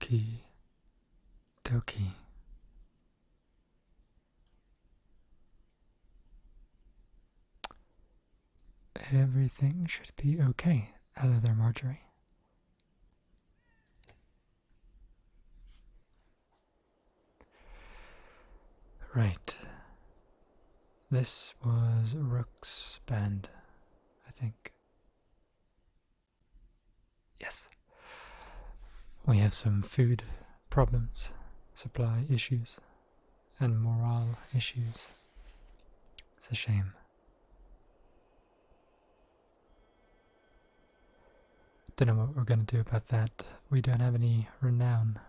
Okie dokie. Everything should be okay. Hello there, Marjorie. Right. This was Rook's band, I think. Yes. We have some food problems, supply issues, and morale issues. It's a shame. Don't know what we're going to do about that. We don't have any renown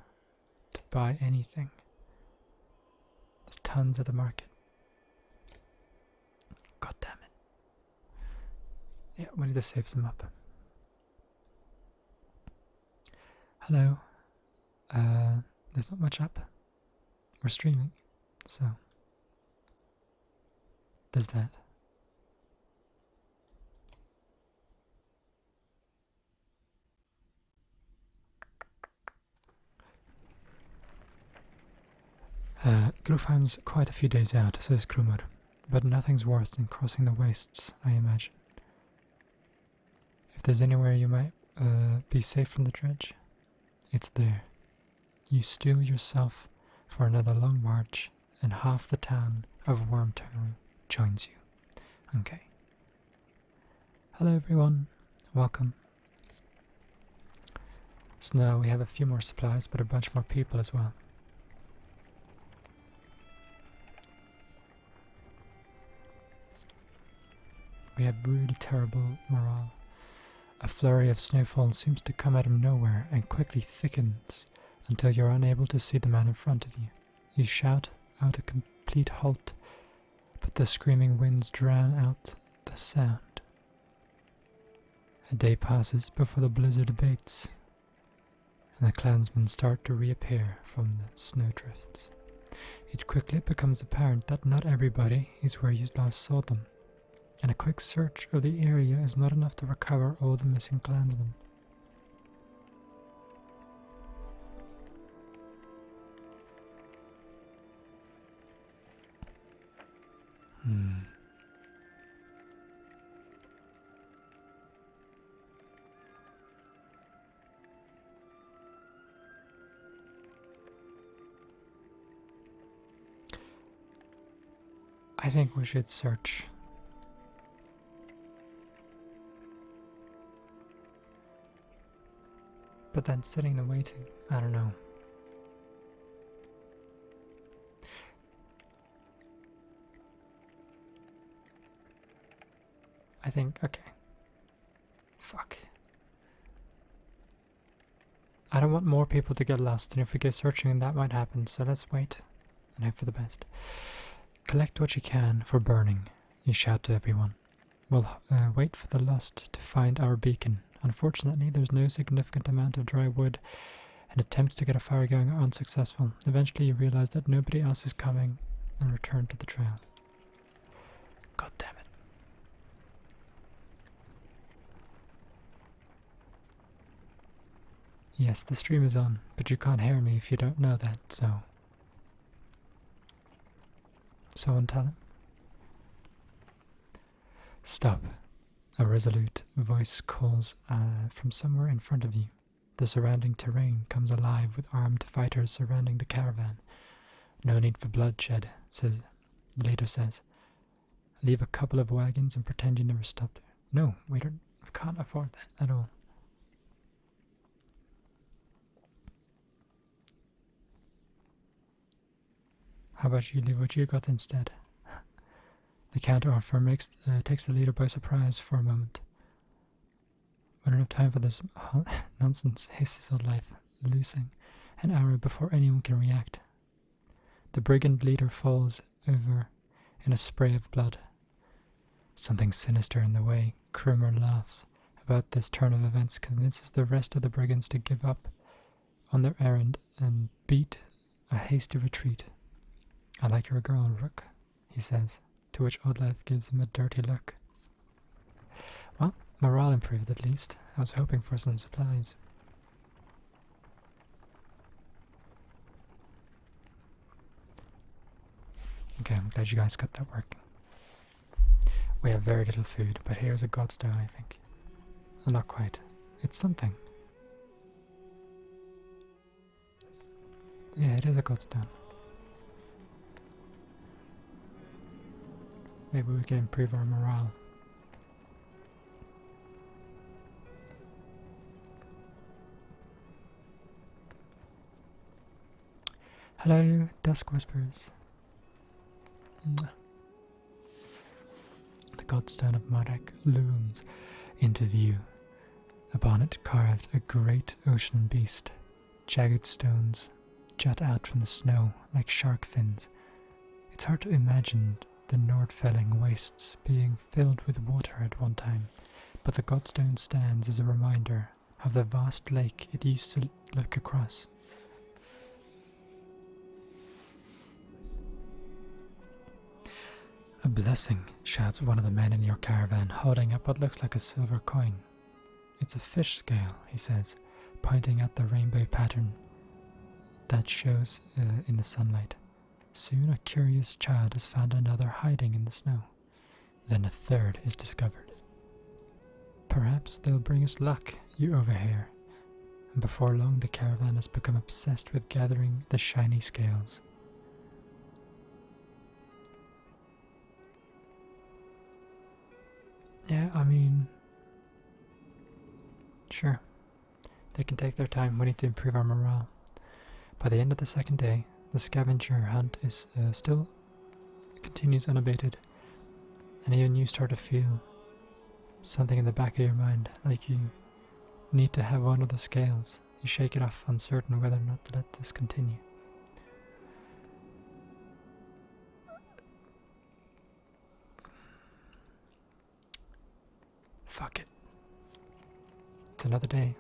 to buy anything. There's tons at the market. God damn it. Yeah, we need to save some up. Hello. There's not much up. We're streaming, so there's that. Grufheim's quite a few days out, says Krummer, but nothing's worse than crossing the wastes, I imagine. If there's anywhere you might be safe from the dredge, it's there. You steel yourself for another long march, and half the town of Wormtown joins you. Okay. Hello everyone, welcome. So now we have a few more supplies, but a bunch more people as well. We have really terrible morale. A flurry of snowfall seems to come out of nowhere and quickly thickens until you're unable to see the man in front of you. You shout out a complete halt, but the screaming winds drown out the sound. A day passes before the blizzard abates, and the clansmen start to reappear from the snowdrifts. It quickly becomes apparent that not everybody is where you last saw them, and a quick search of the area is not enough to recover all the missing clansmen. I think we should search. But then sitting and waiting, I don't know. I think, okay. Fuck. I don't want more people to get lost, and if we go searching that might happen, so let's wait and hope for the best. Collect what you can for burning, you shout to everyone. We'll wait for the lost to find our beacon. Unfortunately, there's no significant amount of dry wood, and attempts to get a fire going are unsuccessful. Eventually you realize that nobody else is coming and return to the trail. God damn it. Yes, the stream is on, but you can't hear me if you don't know that, so... Someone tell him. Stop. A resolute voice calls from somewhere in front of you. The surrounding terrain comes alive with armed fighters surrounding the caravan. No need for bloodshed, the leader says. Leave a couple of wagons and pretend you never stopped. No, we can't afford that at all. How about you leave what you got instead? The counter-offer takes the leader by surprise for a moment. We don't have time for this nonsense, hisses old life, loosing an arrow before anyone can react. The brigand leader falls over in a spray of blood. Something sinister in the way Krummer laughs about this turn of events convinces the rest of the brigands to give up on their errand and beat a hasty retreat. I like your girl, Rook, he says, to which Oddlife gives him a dirty look. Well, morale improved at least. I was hoping for some supplies. glad you guys got that working. We have very little food, but here's a godstone, I think. Well, not quite. It's something. Yeah, it is a godstone. Maybe we can improve our morale. Hello, Dusk Whispers. The godstone of Marduk looms into view. Upon it carved a great ocean beast. Jagged stones jut out from the snow like shark fins. It's hard to imagine the Nordfelling wastes being filled with water at one time, but the godstone stands as a reminder of the vast lake it used to look across. A blessing, shouts one of the men in your caravan, holding up what looks like a silver coin. It's a fish scale, he says, pointing at the rainbow pattern that shows in the sunlight. Soon a curious child has found another hiding in the snow. Then a third is discovered. Perhaps they'll bring us luck, you overhear. And before long the caravan has become obsessed with gathering the shiny scales. Yeah, I mean, sure. They can take their time. We need to improve our morale. By the end of the second day, the scavenger hunt is still continues unabated, and even you start to feel something in the back of your mind, like you need to have one of the scales. You shake it off, uncertain whether or not to let this continue. Fuck it. It's another day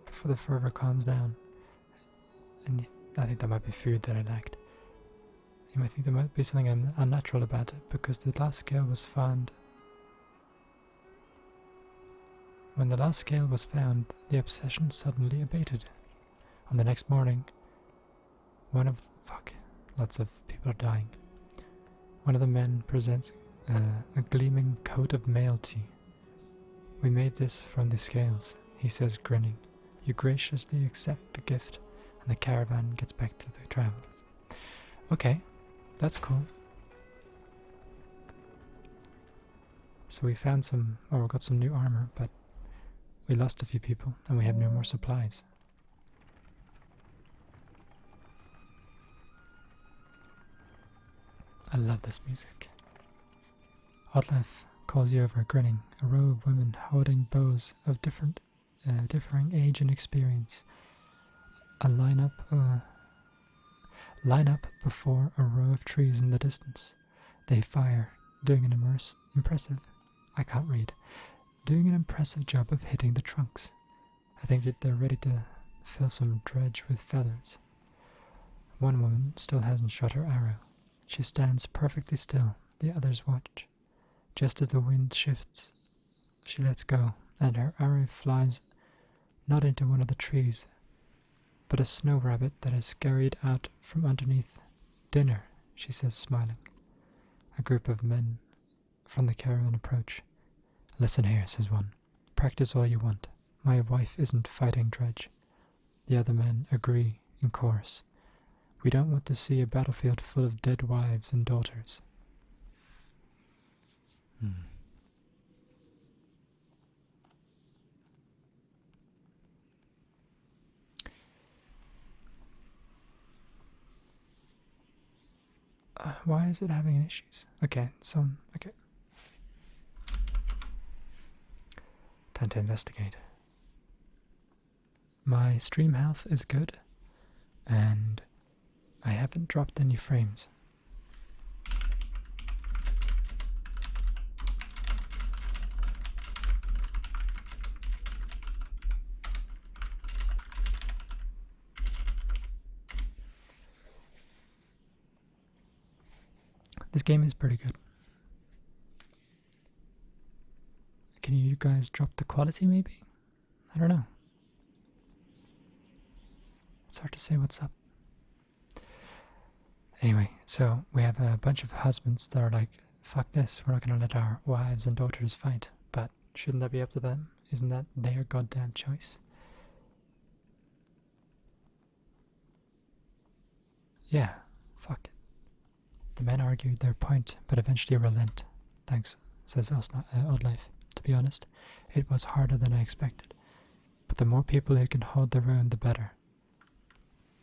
before the fervor calms down. And I think that might be food that I lacked. You might think there might be something unnatural about it, because the last scale was found. When the last scale was found, the obsession suddenly abated. On the next morning, lots of people are dying. One of the men presents a gleaming coat of mailty. We made this from the scales, he says, grinning. You graciously accept the gift, and the caravan gets back to the travel. Okay, that's cool. So we found we got some new armor, but we lost a few people, and we have no more supplies. I love this music. Otlef calls you over, grinning. A row of women holding bows of differing age and experience. Line up before a row of trees in the distance. They fire, doing an impressive job of hitting the trunks. I think that they're ready to fill some dredge with feathers. One woman still hasn't shot her arrow. She stands perfectly still. The others watch. Just as the wind shifts, she lets go, and her arrow flies not into one of the trees, but a snow rabbit that has scurried out from underneath. Dinner, she says, smiling. A group of men from the caravan approach. Listen here, says one. Practice all you want. My wife isn't fighting dredge. The other men agree in chorus. We don't want to see a battlefield full of dead wives and daughters. Why is it having issues? Okay. Time to investigate. My stream health is good, and I haven't dropped any frames. This game is pretty good. Can you guys drop the quality maybe? I don't know. It's hard to say what's up. Anyway, so we have a bunch of husbands that are like, fuck this, we're not going to let our wives and daughters fight. But shouldn't that be up to them? Isn't that their goddamn choice? Yeah, fuck it. The men argued their point, but eventually relent. Thanks, says Oddlife. To be honest, it was harder than I expected. But the more people who can hold their own, the better.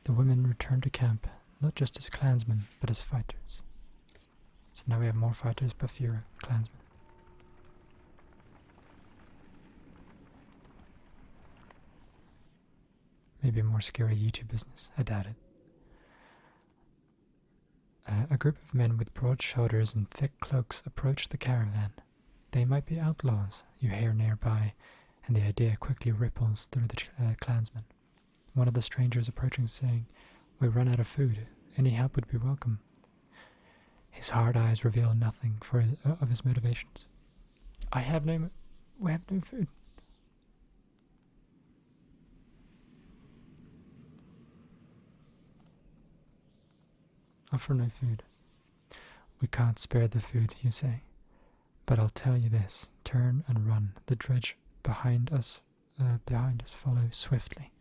The women returned to camp, not just as clansmen, but as fighters. So now we have more fighters, but fewer clansmen. Maybe a more scary YouTube business. I doubt it. A group of men with broad shoulders and thick cloaks approached the caravan. They might be outlaws, you hear nearby, and the idea quickly ripples through the clansmen. One of the strangers approaching saying, "We run out of food. Any help would be welcome." His hard eyes reveal nothing of his motivations. We have no food. Offer no food. We can't spare the food, you say. But I'll tell you this, turn and run. The dredge behind us follow swiftly.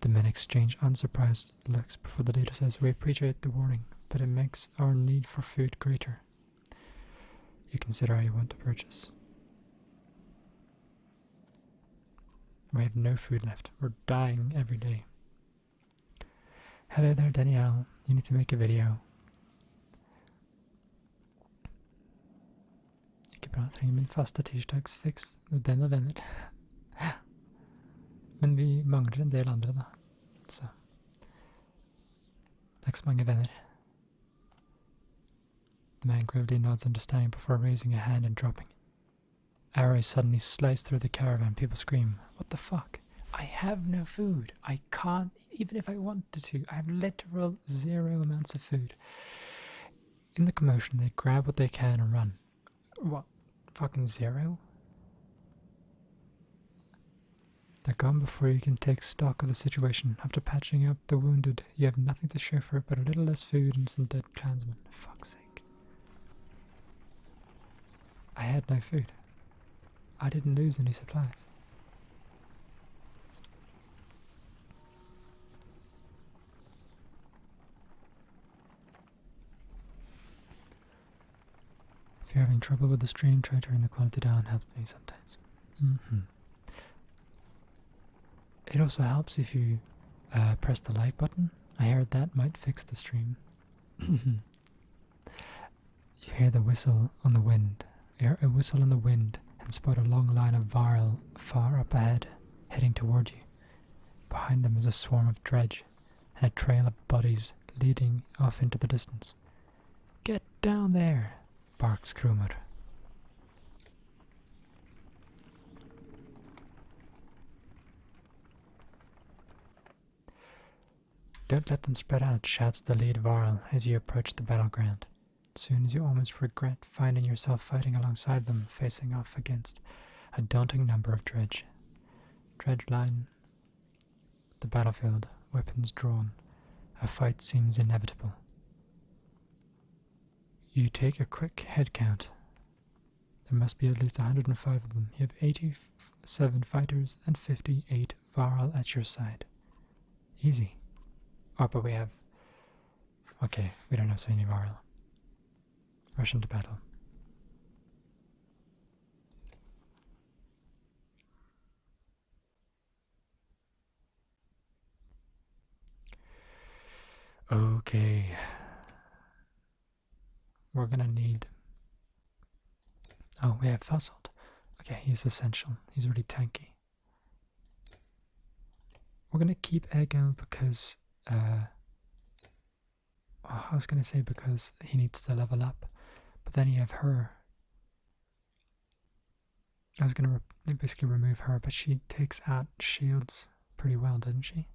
The men exchange unsurprised looks before the leader says, "We appreciate the warning, but it makes our need for food greater. You consider how you want to purchase." We have no food left. We're dying every day. Hello there, Danielle. You need to make a video. Ikke bra, trenger min faste tirsdagsfiks med Ben og venner. Men vi mangler en del andre, da. Så det er ikke så mange venner. The man gravely nods understanding before raising a hand and dropping it. Arrows suddenly slice through the caravan. People scream, "What the fuck? I have no food. I can't, even if I wanted to. I have literal zero amounts of food." In the commotion, they grab what they can and run. What? Fucking zero? They're gone before you can take stock of the situation. After patching up the wounded, you have nothing to show for it but a little less food and some dead clansmen. Fuck's sake. I had no food. I didn't lose any supplies. If you're having trouble with the stream, try turning the quality down. Helps me sometimes. It also helps if you press the like button. I heard that might fix the stream. You hear the whistle on the wind. You hear a whistle in the wind and spot a long line of varl far up ahead, heading toward you. Behind them is a swarm of dredge and a trail of bodies leading off into the distance. "Get down there," barks Krumer. "Don't let them spread out," shouts the lead varl as you approach the battleground. Soon as you almost regret finding yourself fighting alongside them, facing off against a daunting number of dredge. Dredge line the battlefield, weapons drawn. A fight seems inevitable. You take a quick head count. There must be at least 105 of them. You have 87 fighters and 58 varl at your side. Easy. Oh, but we have... Okay, we don't have so many varl. Rush into battle. Okay. We're gonna need... Oh, we have Fussled. Okay, he's essential. He's really tanky. We're gonna keep Egil because... I was gonna say because he needs to level up. But then you have her. I was gonna basically remove her, but she takes out shields pretty well, doesn't she?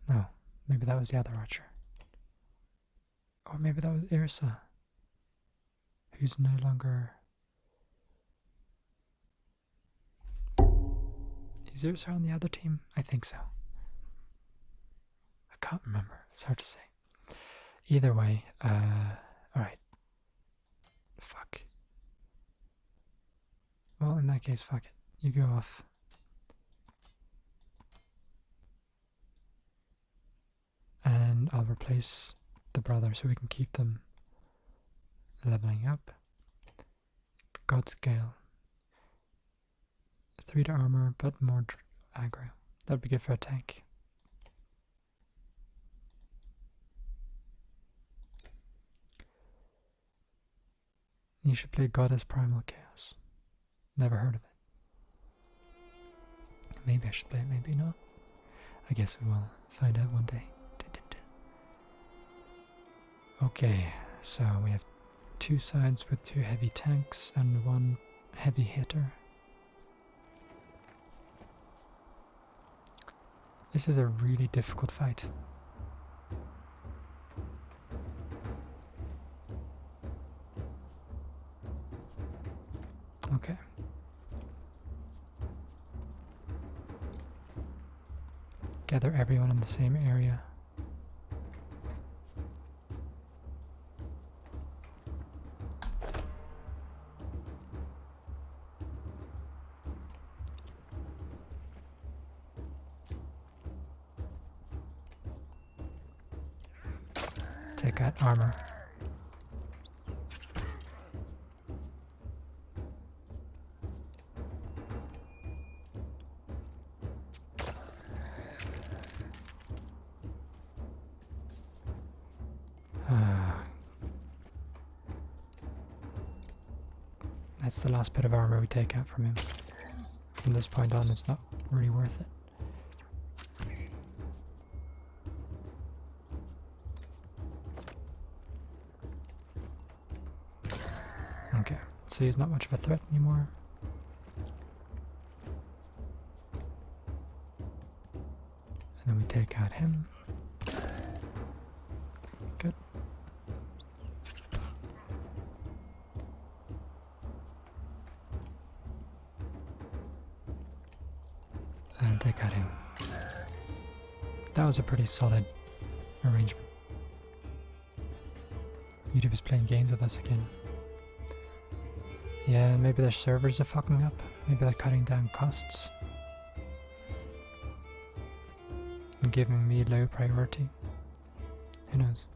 No, maybe that was the other archer. Or maybe that was Irsa, who's no longer... Is Irsa on the other team? I think so. can't remember. It's hard to say. Either way, alright. Fuck. Well, in that case, fuck it. You go off. And I'll replace the brother so we can keep them leveling up. God's Gale. 3 to armor, but more aggro. That'd be good for a tank. You should play Goddess Primal Chaos. Never heard of it. Maybe I should play it, maybe not. I guess we'll find out one day. Okay, so we have 2 sides with 2 heavy tanks and 1 heavy hitter. This is a really difficult fight. Okay. Gather everyone in the same area. Take out armor. That's the last bit of armor we take out from him. From this point on, it's not really worth it. Okay, so he's not much of a threat anymore. And then we take out him. Good. And take out him. That was a pretty solid arrangement. YouTube is playing games with us again. Yeah, maybe their servers are fucking up. Maybe they're cutting down costs. And giving me low priority. Who knows?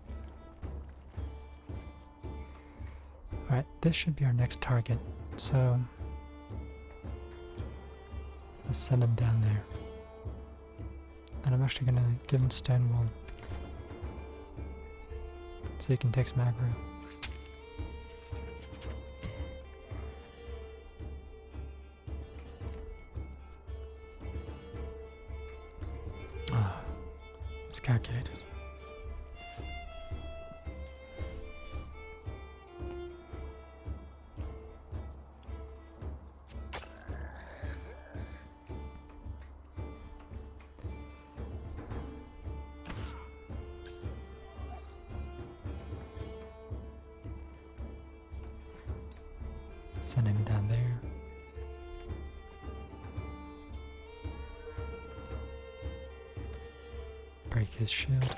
Alright, this should be our next target. So let's send him down there. And I'm actually gonna give him Stonewall. So he can take some aggro. Calculated. Send him down there. Break his shield,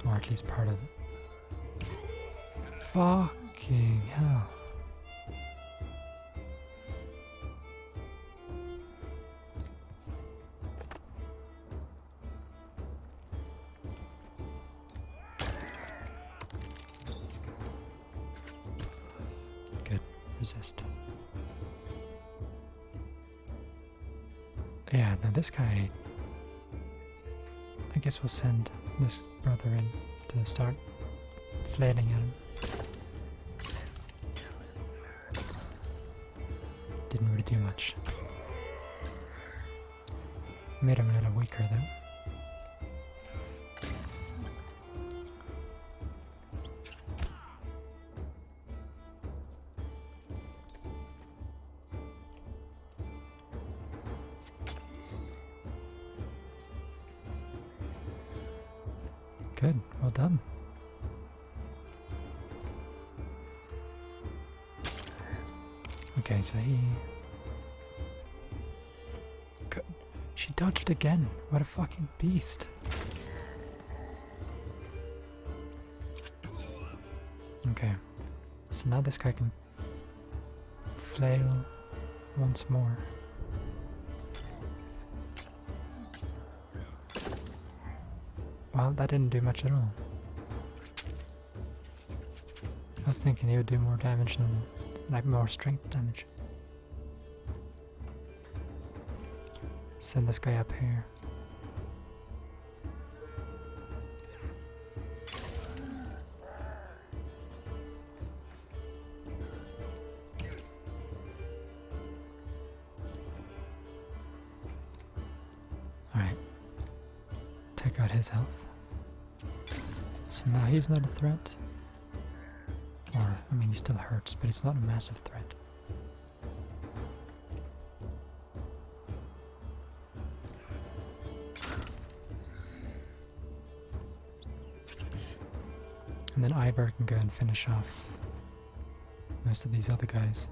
or at least part of it. Fucking hell. Good, resist. Yeah, now this guy, I guess we'll send this brother in to start flailing at him. Didn't really do much. Made him a little weaker though. Good, well done. Okay, so he... Good. She dodged again. What a fucking beast. Okay. So now this guy can flail once more. Well, that didn't do much at all. I was thinking he would do more damage than, like, more strength damage. Send this guy up here. Alright. Take out his health. So now he's not a threat. Or, I mean, he still hurts, but it's not a massive threat. And then Ivor can go and finish off most of these other guys.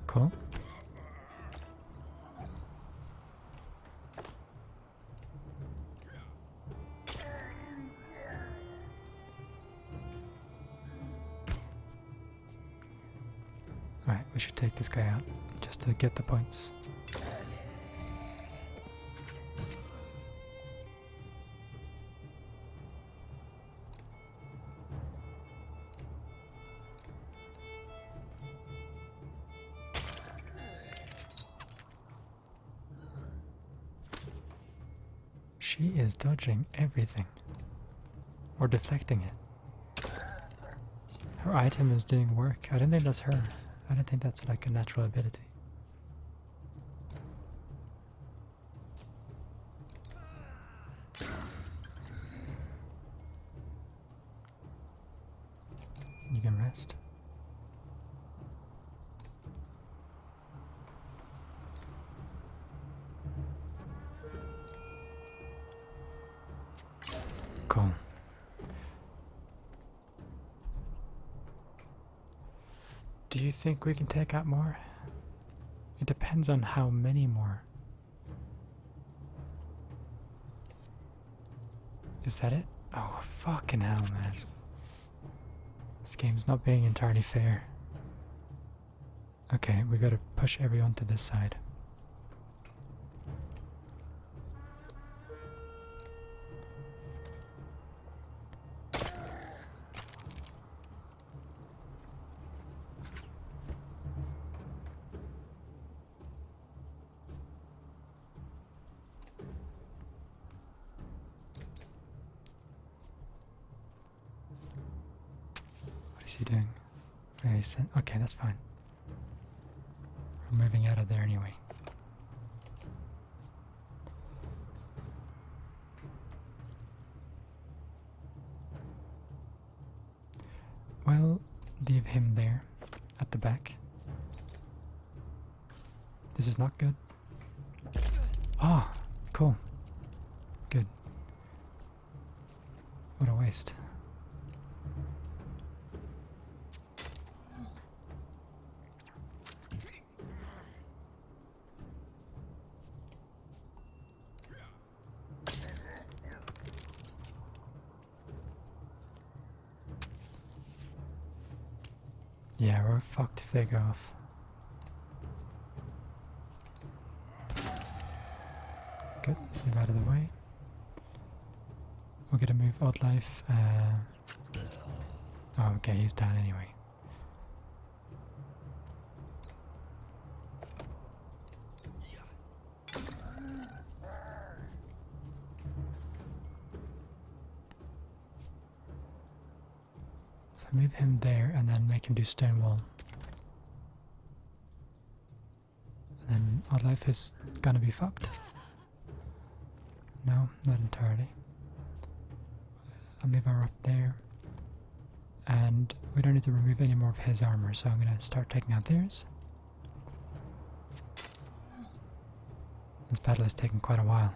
Cool. Alright, we should take this guy out just to get the points. She is dodging everything. Or deflecting it. Her item is doing work. I don't think that's her. I don't think that's like a natural ability. You can rest. Cool. Do you think we can take out more? It depends on how many more. Is that it? Oh, fucking hell, man. This game's not being entirely fair. Okay, we gotta push everyone to this side. What is he doing? Okay, that's fine. We're moving out of there anyway. Well, leave him there at the back. This is not good. Ah, oh, cool. Good. What a waste. Yeah, we're fucked if they go off. Good, move out of the way. We're gonna move Oddlife. Oh, okay, he's down anyway. Move him there and then make him do Stonewall. And then Oddlife is gonna be fucked. No, not entirely. I'll move her up there. And we don't need to remove any more of his armor, so I'm gonna start taking out theirs. This battle has taken quite a while.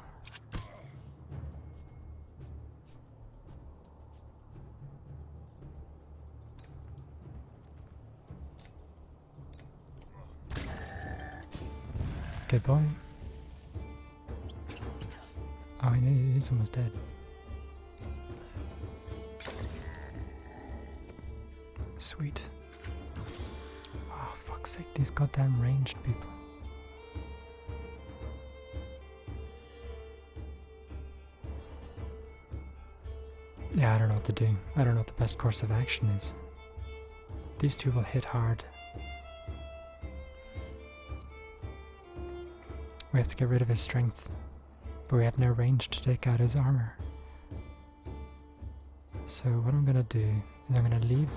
Good boy. Oh, he's almost dead. Sweet. Oh, fuck's sake, these goddamn ranged people. Yeah, I don't know what to do. I don't know what the best course of action is. These two will hit hard. We have to get rid of his strength, but we have no range to take out his armor. So what I'm gonna do is I'm gonna leave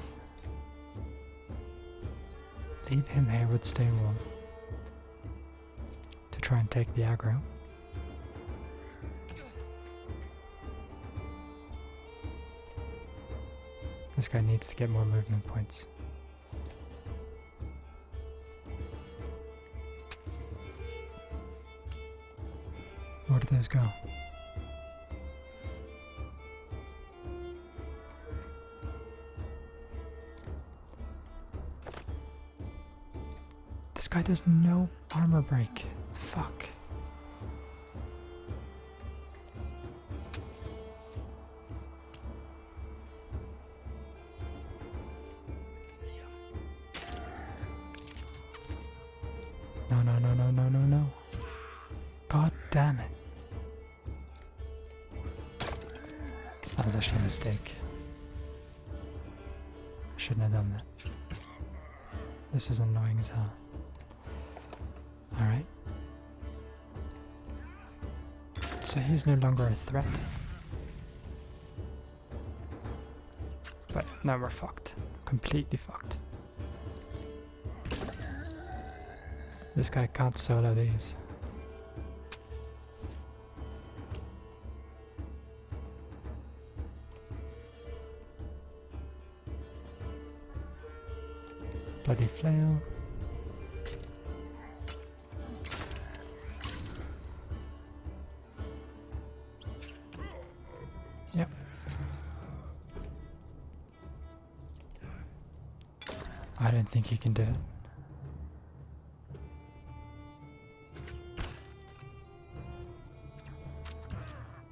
him here with stay warm to try and take the aggro. This guy needs to get more movement points. Where did those go? This guy does no armor break. Fuck. No, no, no, no, no, no, no. God damn it. That was actually a mistake. I shouldn't have done that. This is annoying as hell. Alright. So he's no longer a threat. But now we're fucked. Completely fucked. This guy can't solo these. Bloody flail. Yep. I don't think he can do it.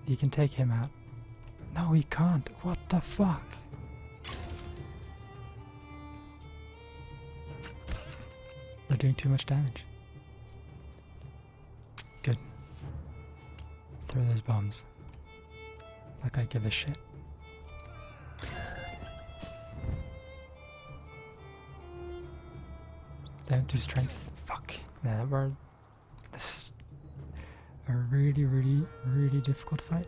You can take him out. No, he can't. What the fuck? They're doing too much damage. Good. Throw those bombs. Like I give a shit. Down to strength. Fuck. Nah, this is a really, really, really difficult fight.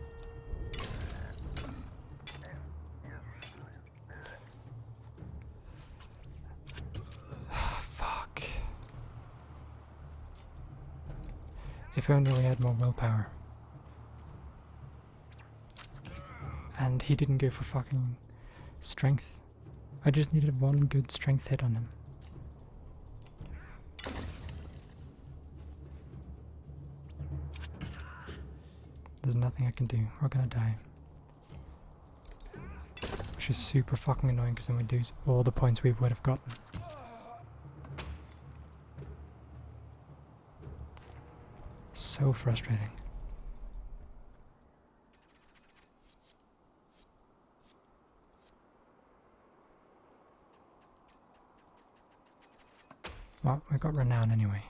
Fuck. If only we had more willpower. And he didn't go for fucking strength. I just needed one good strength hit on him. There's nothing I can do. We're gonna die. Which is super fucking annoying because then we lose all the points we would have gotten. So frustrating. Well, we got renown anyway.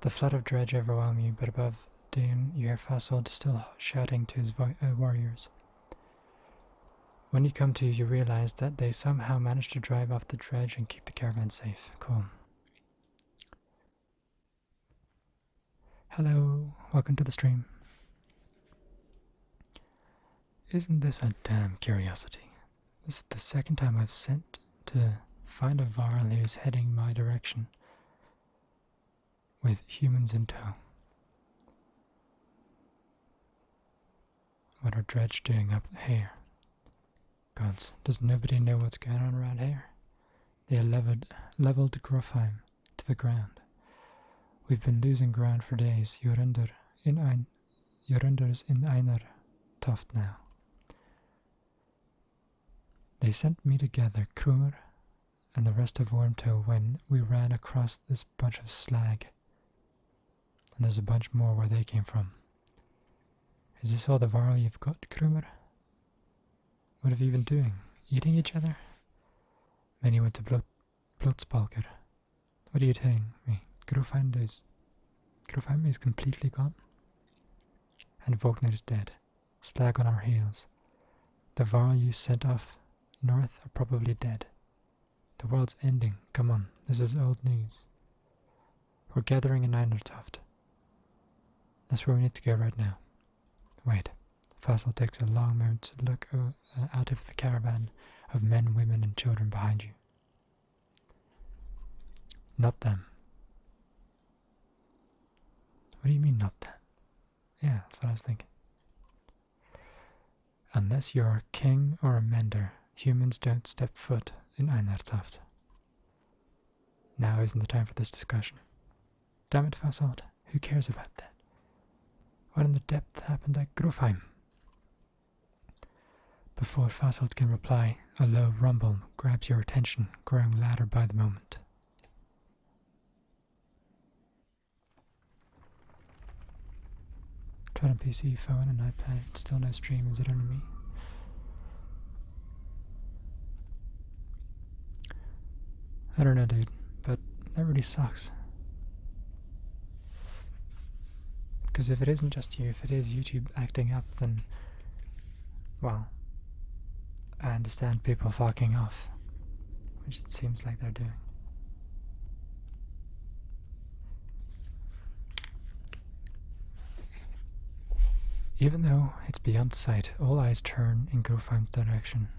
The flood of dredge overwhelmed you, but above Dune, you hear Fasold still shouting to his warriors. When you come to, you realize that they somehow managed to drive off the dredge and keep the caravan safe. Cool. Hello, welcome to the stream. Isn't this a damn curiosity? This is the second time I've sent to find a Varl who's heading my direction with humans in tow. What are Dredge doing up here? Gods, does nobody know what's going on around here? They leveled Grufheim to the ground. We've been losing ground for days. Jorundur Jorunders in Einar Toft now. They sent me together, Krumer and the rest of Wormtoe, when we ran across this bunch of slag. And there's a bunch more where they came from. Is this all the Varl you've got, Krumer? What have you been doing? Eating each other? Many went to Bloodspalker. What are you telling me? Grofheim is completely gone? And Vogner is dead. Slag on our heels. The Varl you sent off north are probably dead. The world's ending. Come on, this is old news. We're gathering in Einertoft. That's where we need to go right now. Wait. Fossil takes a long moment to look out of the caravan of men, women, and children behind you. Not them. What do you mean, not them? Yeah, that's what I was thinking. Unless you're a king or a mender, humans don't step foot in Einertoft. Now isn't the time for this discussion. Damn it, Fasold, who cares about that? What in the depth happened at Grofheim? Before Fasold can reply, a low rumble grabs your attention, growing louder by the moment. Tried on PC, phone, and iPad. Still no stream. Is it only me? I don't know, dude, but that really sucks. Because if it isn't just you, if it is YouTube acting up, then, well, I understand people fucking off, which it seems like they're doing. Even though it's beyond sight, all eyes turn in Grofheim's direction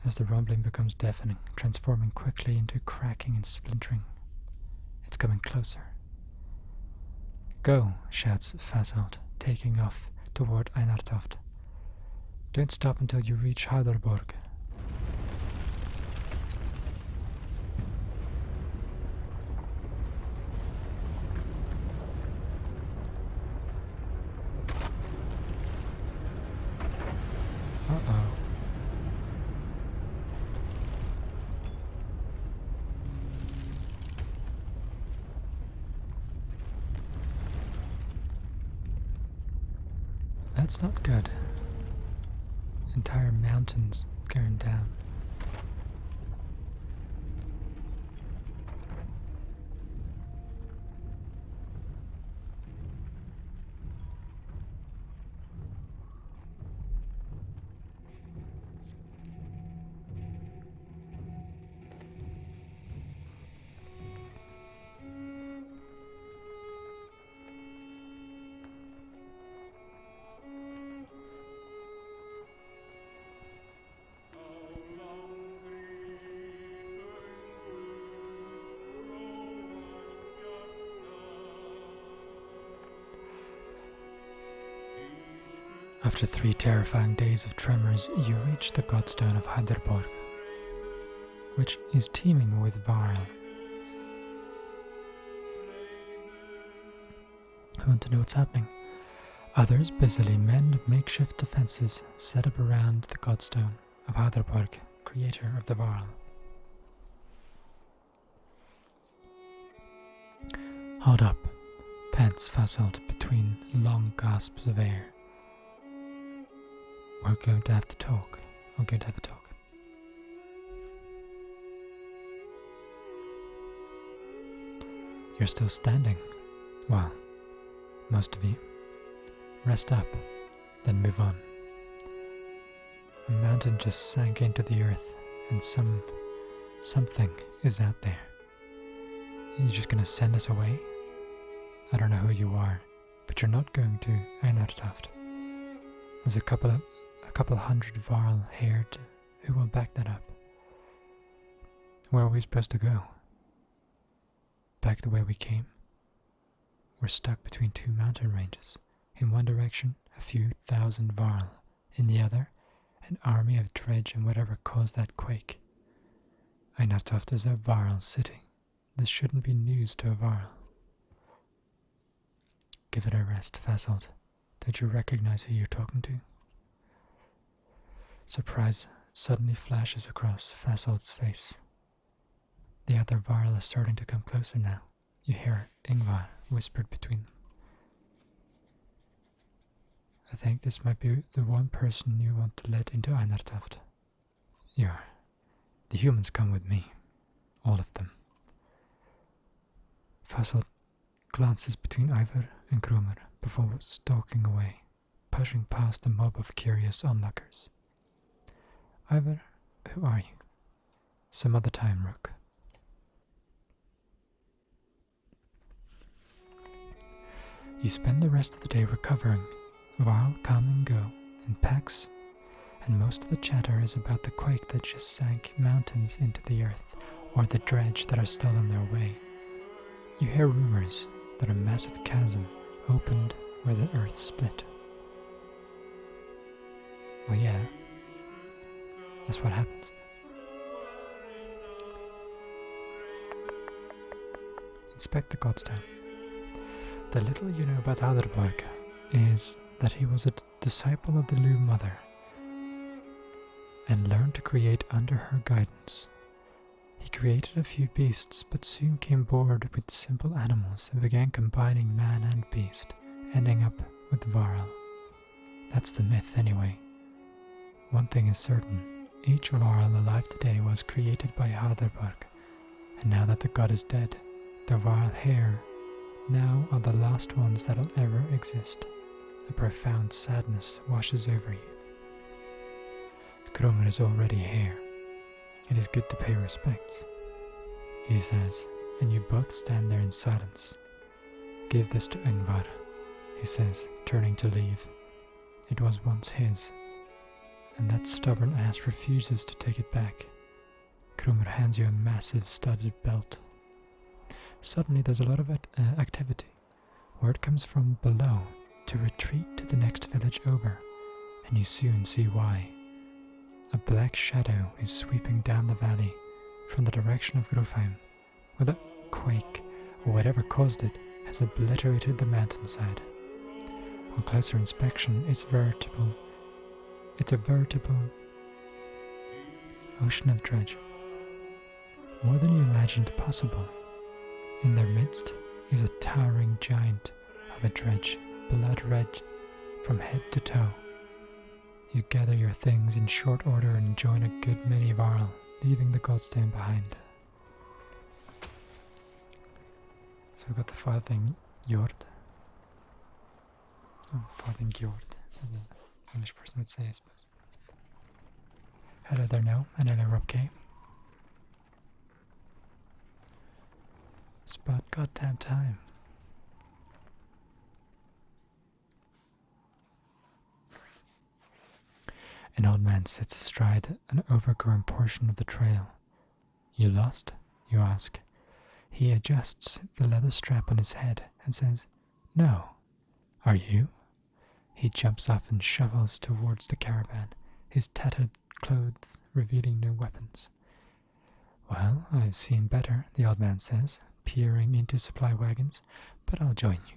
as the rumbling becomes deafening, transforming quickly into cracking and splintering. It's coming closer. Go, shouts Fasold, taking off toward Einartoft. Don't stop until you reach Heidelberg. Uh-oh. That's not good. Entire mountains going down. After 3 terrifying days of tremors, you reach the godstone of Heidelberg, which is teeming with Varl. I want to know what's happening. Others busily mend makeshift defenses set up around the godstone of Heidelberg, creator of the Varl. Hold up, pants Fasold between long gasps of air. We're going to have to talk. We're going to have a talk. You're still standing. Well, most of you. Rest up, then move on. A mountain just sank into the earth, and something is out there. You're just gonna send us away? I don't know who you are, but you're not going to Einartoft. There's a couple hundred Varl-haired who will back that up. Where are we supposed to go? Back the way we came? We're stuck between 2 mountain ranges. In one direction, a few thousand Varl. In the other, an army of dredge and whatever caused that quake. Einartoft is a Varl city. This shouldn't be news to a Varl. give it a rest, Fasold. Don't you recognize who you're talking to? Surprise suddenly flashes across Fasold's face. The other Varl is starting to come closer now. You hear Ingvar whispered between them. I think this might be the one person you want to let into Einartoft. The humans come with me. All of them. Fasold glances between Ivar and Grumr before stalking away, pushing past the mob of curious onlookers. Ivar, who are you? Some other time, Rook. You spend the rest of the day recovering. Varl come and go in packs, and most of the chatter is about the quake that just sank mountains into the earth, or the dredge that are still on their way. You hear rumors that a massive chasm opened where the earth split. Well, yeah, that's what happens. Inspect the Godstone. The little you know about Hadrborg is that he was a disciple of the Lu Mother and learned to create under her guidance. He created a few beasts, but soon came bored with simple animals and began combining man and beast, ending up with Varl. That's the myth anyway. One thing is certain, each Varl alive today was created by Hadrborg, and now that the god is dead, the Varl here now are the last ones that'll ever exist. A profound sadness washes over you. Grumr is already here. It is good to pay respects, he says, and you both stand there in silence. Give this to Ingvar, he says, turning to leave. It was once his, and that stubborn ass refuses to take it back. Grumr hands you a massive studded belt. Suddenly there's a lot of activity. Word comes from below to retreat to the next village over, and you soon see why. A black shadow is sweeping down the valley from the direction of Grufheim, where the quake, or whatever caused it, has obliterated the mountainside. On closer inspection, it's a veritable ocean of dredge. More than you imagined possible. In their midst is a towering giant of a dredge, blood red from head to toe. You gather your things in short order and join a good many Varl, leaving the Godstone behind. So we've got the farthing Jord. Oh, farthing Jord, as an English person would say, I suppose. Hello there, No, and hello, Rob K. It's about goddamn time. An old man sits astride an overgrown portion of the trail. You lost? You ask. He adjusts the leather strap on his head and says, No. Are you? He jumps off and shuffles towards the caravan, his tattered clothes revealing no weapons. Well, I've seen better, the old man says, peering into supply wagons, but I'll join you.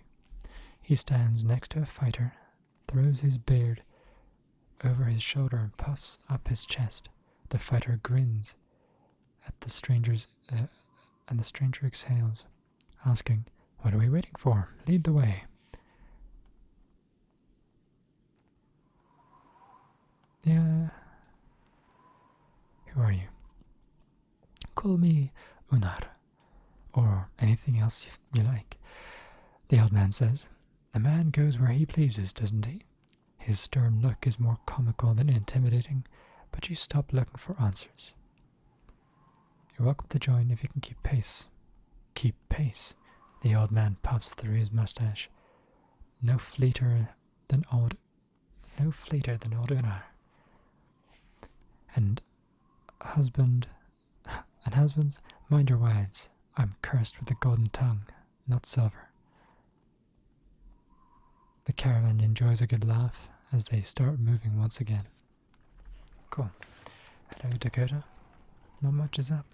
He stands next to a fighter, throws his beard over his shoulder and puffs up his chest. The fighter grins at the stranger's and the stranger exhales, asking, What are we waiting for? Lead the way. Yeah. Who are you? Call me Unar, or anything else you like. The old man says, A man goes where he pleases, doesn't he? His stern look is more comical than intimidating, but you stop looking for answers. You're welcome to join if you can keep pace. Keep pace? The old man puffs through his mustache. No fleeter than old Unar. And husbands, mind your wives. I'm cursed with a golden tongue, not silver. The caravan enjoys a good laugh as they start moving once again. Cool. Hello, Dakota. Not much is up.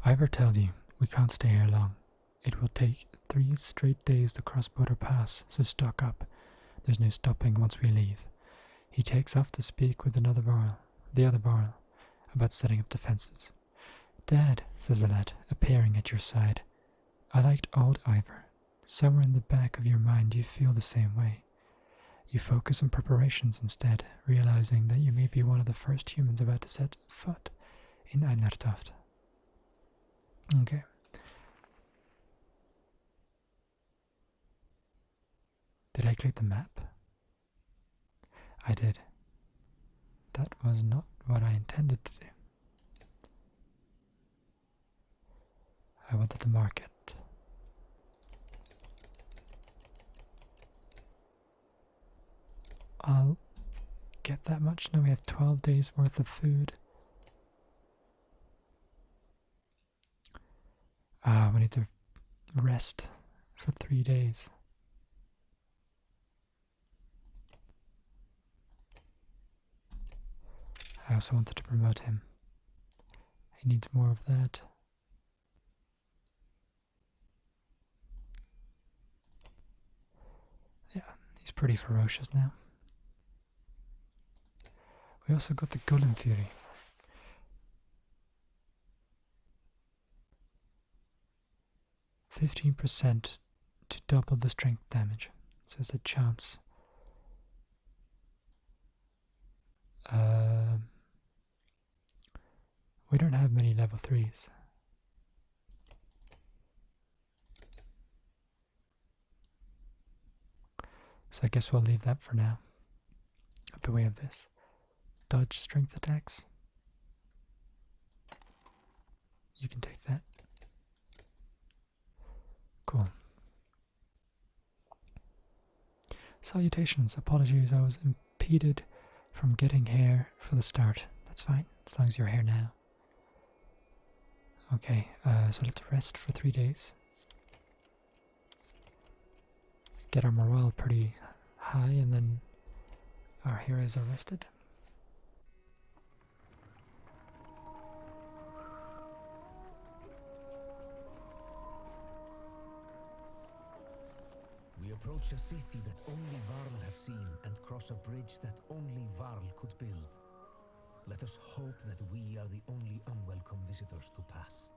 Ivor tells you we can't stay here long. It will take 3 straight days to cross Border Pass, so stock up. There's no stopping once we leave. He takes off to speak with the other barrel, about setting up defenses. Dad, says the lad, appearing at your side. I liked old Ivor. Somewhere in the back of your mind you feel the same way. You focus on preparations instead, realizing that you may be one of the first humans about to set foot in Einartoft. Okay. Did I click the map? I did. That was not what I intended to do. I wanted to mark it. I'll get that much. Now we have 12 days worth of food. We need to rest for 3 days. I also wanted to promote him. He needs more of that. Yeah, he's pretty ferocious now. We also got the Golem Fury. %15% to double the strength damage. So it's a chance. We don't have many level 3s. So I guess we'll leave that for now. Up the way of this. Dodge strength attacks. You can take that. Cool. Salutations. Apologies, I was impeded from getting here for the start. That's fine, as long as you're here now. Okay, so let's rest for 3 days. Get our morale pretty high, and then our heroes are rested. We approach a city that only Varl have seen and cross a bridge that only Varl could build. Let us hope that we are the only unwelcome visitors to pass.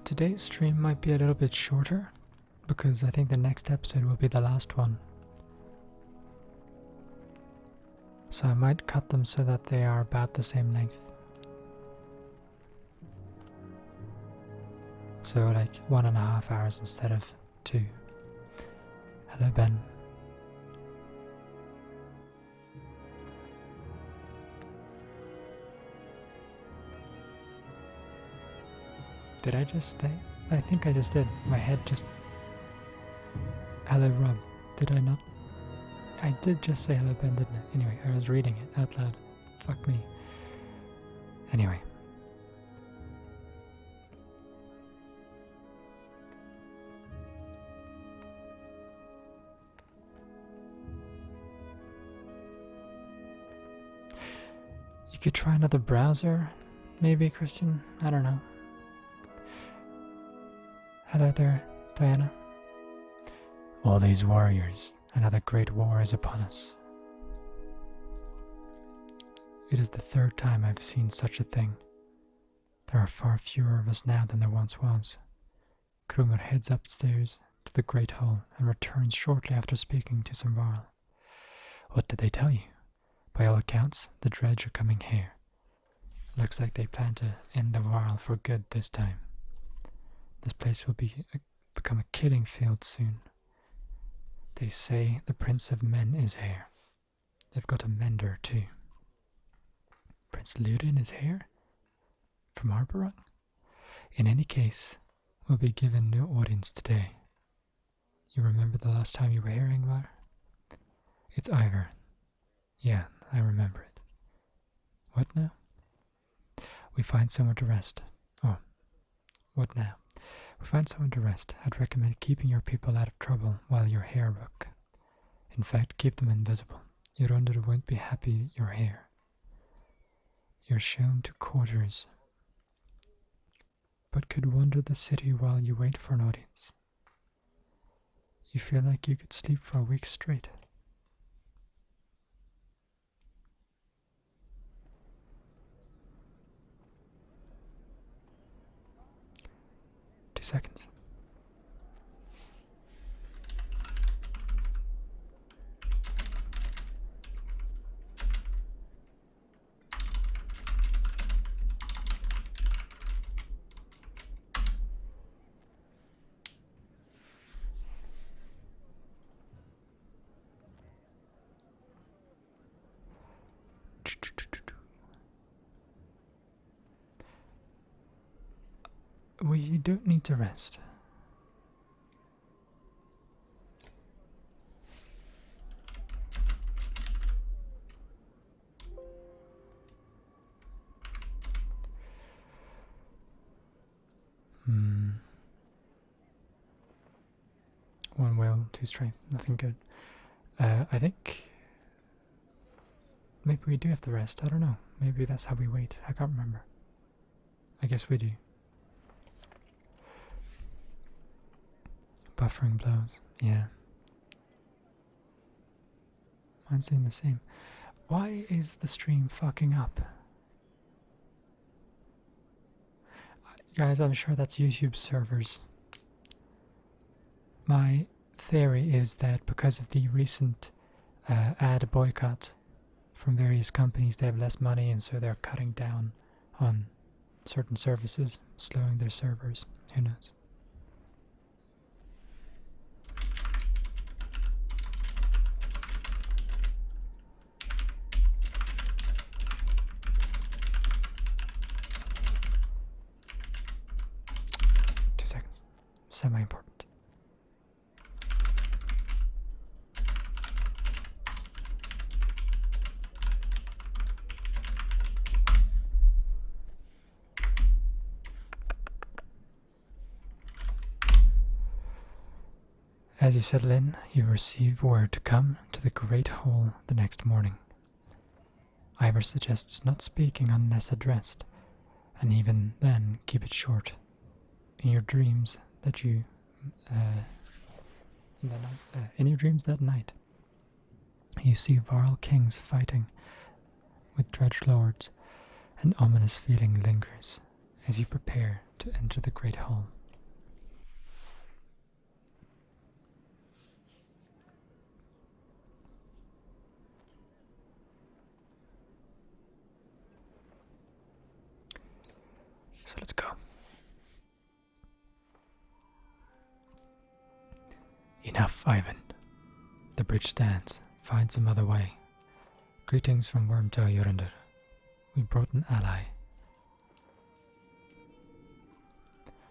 Today's stream might be a little bit shorter, because I think the next episode will be the last one. So I might cut them so that they are about the same length. So like 1.5 hours instead of 2. Hello, Ben. Did I just stay? I think I just did. My head just... Hello, Rob. Did I not? I did just say hello, Ben, didn't I? Anyway, I was reading it out loud. Fuck me. Anyway. You could try another browser, maybe, Christian? I don't know. Hello there, Diana. All these warriors, another great war is upon us. It is the 3rd time I've seen such a thing. There are far fewer of us now than there once was. Krumer heads upstairs to the great hall and returns shortly after speaking to some Varl. What did they tell you? By all accounts, the Dredge are coming here. Looks like they plan to end the Varl for good this time. This place will become a killing field soon. They say the Prince of Men is here. They've got a mender too. Prince Ludin is here? From Arborung? In any case, we'll be given no audience today. You remember the last time you were here, Ingvar? It's Ivor. Yeah, I remember it. What now? We find somewhere to rest. Oh, what now? We find someone to rest. I'd recommend keeping your people out of trouble while you're here, Rook. In fact, keep them invisible. Jorundir won't be happy you're here. You're shown to quarters, but could wander the city while you wait for an audience. You feel like you could sleep for a week straight. Seconds. We don't need to rest. One will, two strength, nothing good. I think maybe we do have to rest. I don't know. Maybe that's how we wait. I can't remember. I guess we do. Buffering blows. Yeah. Mine's doing the same. Why is the stream fucking up? Guys, I'm sure that's YouTube servers. My theory is that because of the recent ad boycott from various companies, they have less money and so they're cutting down on certain services, slowing their servers. Who knows? Semi-important. As you settle in, you receive word to come to the Great Hall the next morning. Ivor suggests not speaking unless addressed, and even then keep it short. In your dreams that you in your dreams that night, you see Varl kings fighting with dredge lords. An ominous feeling lingers as you prepare to enter the Great Hall. So let's go. Enough, Ivan. The bridge stands. Find some other way. Greetings from Wormtail Jorundir. We brought an ally.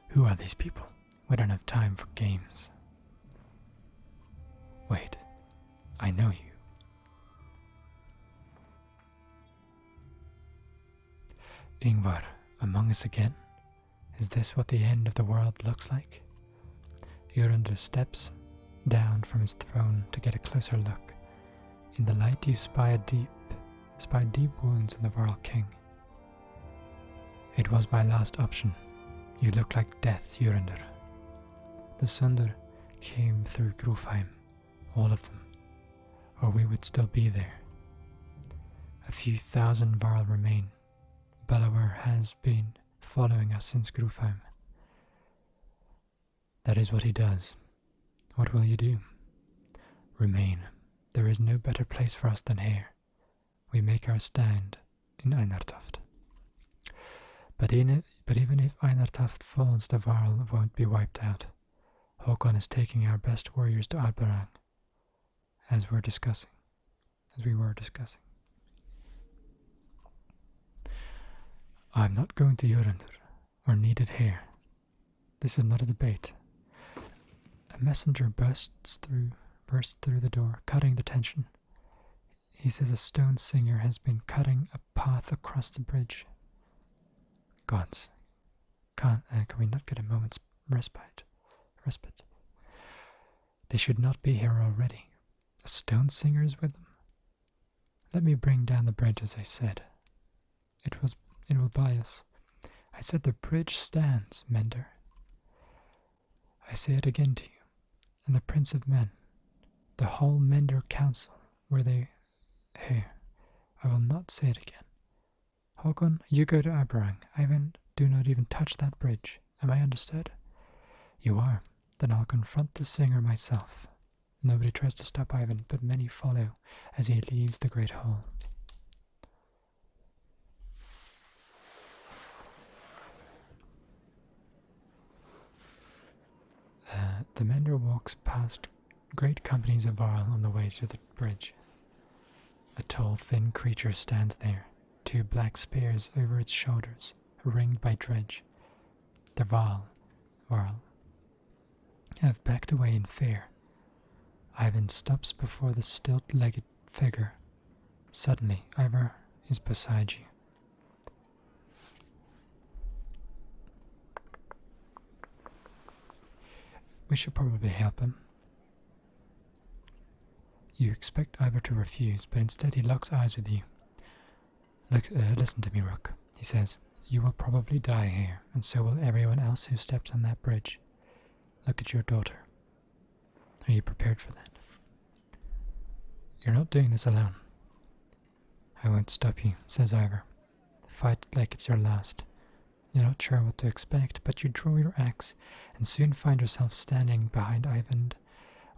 Who are these people? We don't have time for games. Wait, I know you. Ingvar, among us again? Is this what the end of the world looks like? Jorundir steps down from his throne to get a closer look. In the light you spy deep wounds in the Varl King. It was my last option. You look like death, Jorundir. The Sunder came through Grufheim, all of them, or we would still be there. A few thousand Varl remain. Bellower has been following us since Grufheim. That is what he does. What will you do? Remain. There is no better place for us than here. We make our stand in Einartoft. But even if Einartoft falls, the Varl won't be wiped out. Håkon is taking our best warriors to Albarang, as we were discussing. I'm not going to Jorundir. We're needed here. This is not a debate. A messenger bursts through the door, cutting the tension. He says a stone singer has been cutting a path across the bridge. Gods, can we not get a moment's respite? They should not be here already. A stone singer is with them. Let me bring down the bridge, as I said. It will buy us. I said the bridge stands, Mender. I say it again to you, and the Prince of Men, the whole Mender Council, were they here. I will not say it again. Håkon, you go to Aberang. Ivan, do not even touch that bridge. Am I understood? You are. Then I'll confront the singer myself. Nobody tries to stop Ivan, but many follow as he leaves the great hall. The Mender walks past great companies of Varl on the way to the bridge. A tall, thin creature stands there, two black spears over its shoulders, ringed by dredge. The Varl have backed away in fear. Ivan stops before the stilt-legged figure. Suddenly, Ivar is beside you. We should probably help him. You expect Ivar to refuse, but instead he locks eyes with you. Listen to me, Rook, he says. You will probably die here, and so will everyone else who steps on that bridge. Look at your daughter. Are you prepared for that? You're not doing this alone. I won't stop you, says Ivar. Fight like it's your last. You're not sure what to expect, but you draw your axe and soon find yourself standing behind Ivan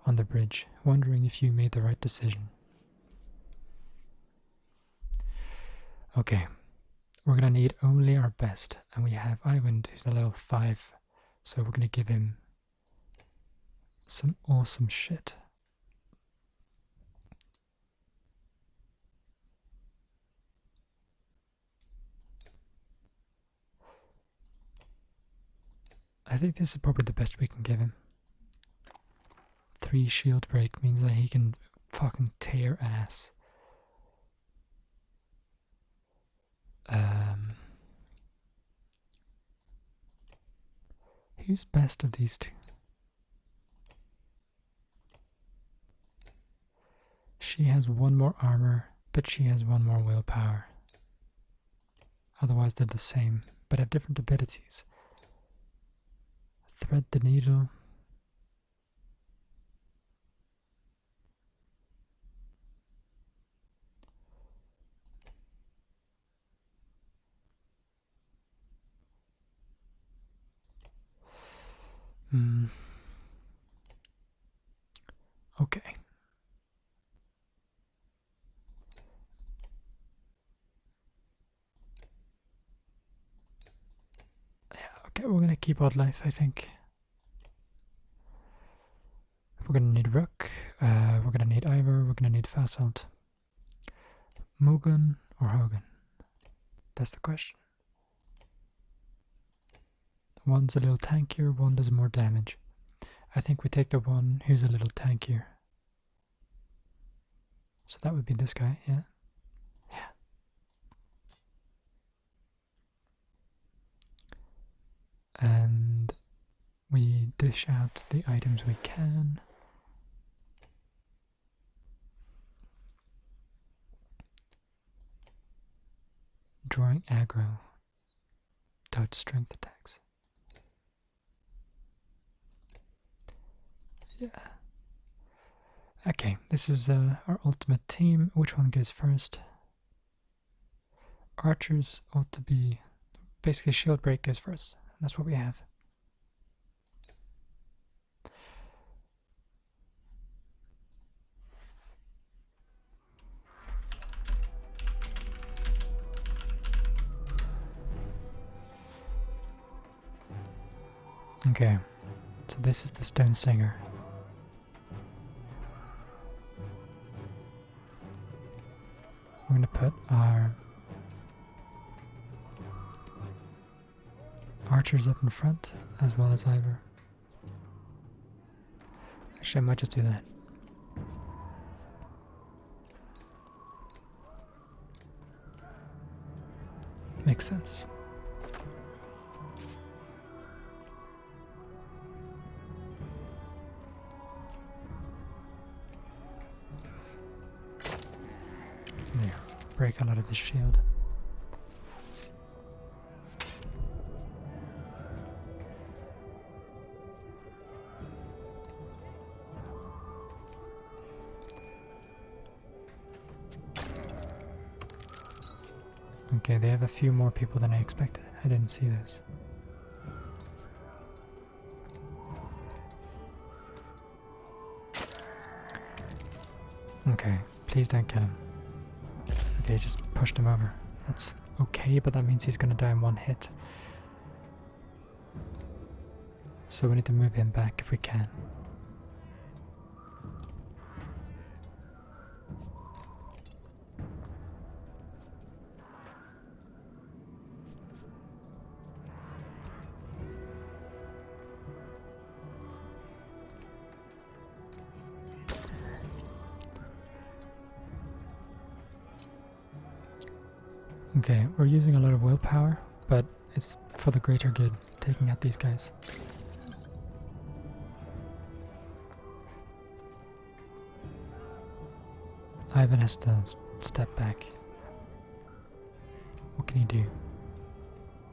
on the bridge, wondering if you made the right decision. Okay, we're gonna need only our best, and we have Ivan, who's a level 5, so we're gonna give him some awesome shit. I think this is probably the best we can give him. 3 shield break means that he can fucking tear ass. Who's best of these two? She has 1 more armor, but she has 1 more willpower. Otherwise they're the same, but have different abilities. Thread the needle. Okay. Yeah, okay, we're gonna keep Odd Life, I think. We're gonna need Rook, we're gonna need Ivar, we're gonna need Fasolt. Mugun or Hogan? That's the question. One's a little tankier, one does more damage. I think we take the one who's a little tankier. So that would be this guy, yeah. Yeah. And we dish out the items we can. Drawing aggro. Doubt strength attacks. Yeah. Okay, this is our ultimate team. Which one goes first? Archers ought to be... Basically, shield break goes first. And that's what we have. Okay, so this is the Stone Singer. We're going to put our archers up in front, as well as Ivar. Actually, I might just do that. makes sense. There, break a lot of his shield. Okay, they have a few more people than I expected. I didn't see this. Okay, please don't kill him. Okay, just pushed him over. That's okay, but that means he's gonna die in one hit. So we need to move him back if we can. Okay, we're using a lot of willpower, but it's for the greater good, taking out these guys. Ivan has to step back. What can he do?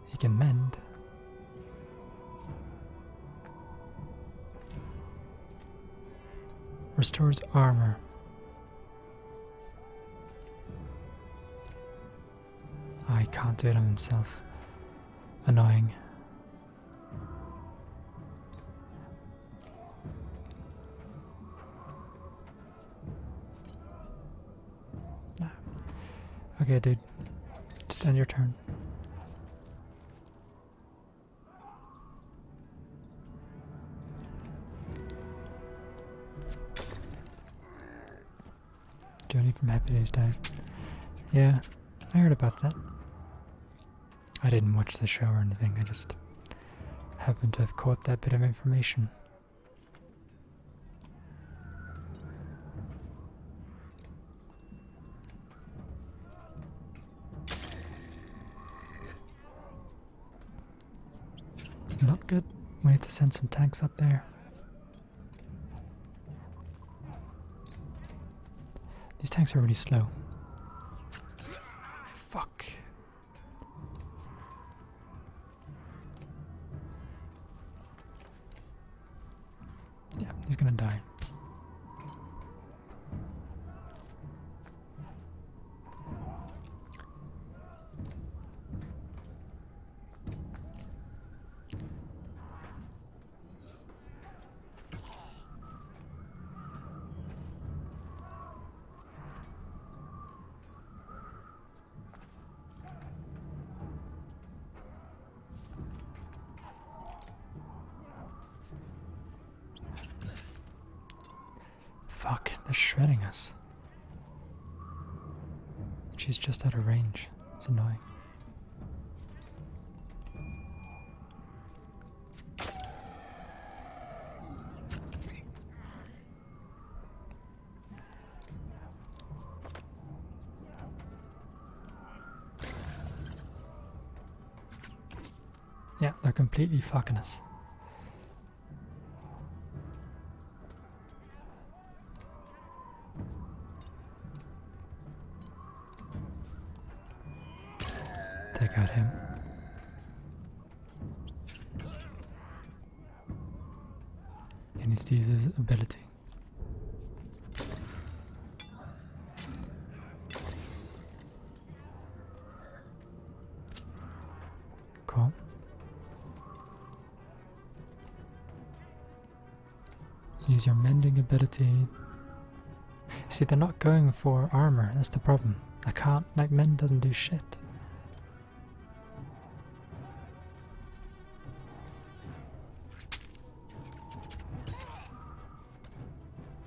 He can mend. Restores armor. I can't do it on himself. Annoying. Nah. Okay, dude. Just end your turn. Jody from Happy Days died. Yeah, I heard about that. I didn't watch the show or anything, I just happened to have caught that bit of information. Not good. We need to send some tanks up there. These tanks are really slow. Fuck. Yeah, he's gonna die. Fuck, they're shredding us. She's just out of range. It's annoying. Yeah, they're completely fucking us. Take out him. He needs to use his ability. Cool. Use your mending ability. See, they're not going for armor, that's the problem. I can't, like, mend doesn't do shit.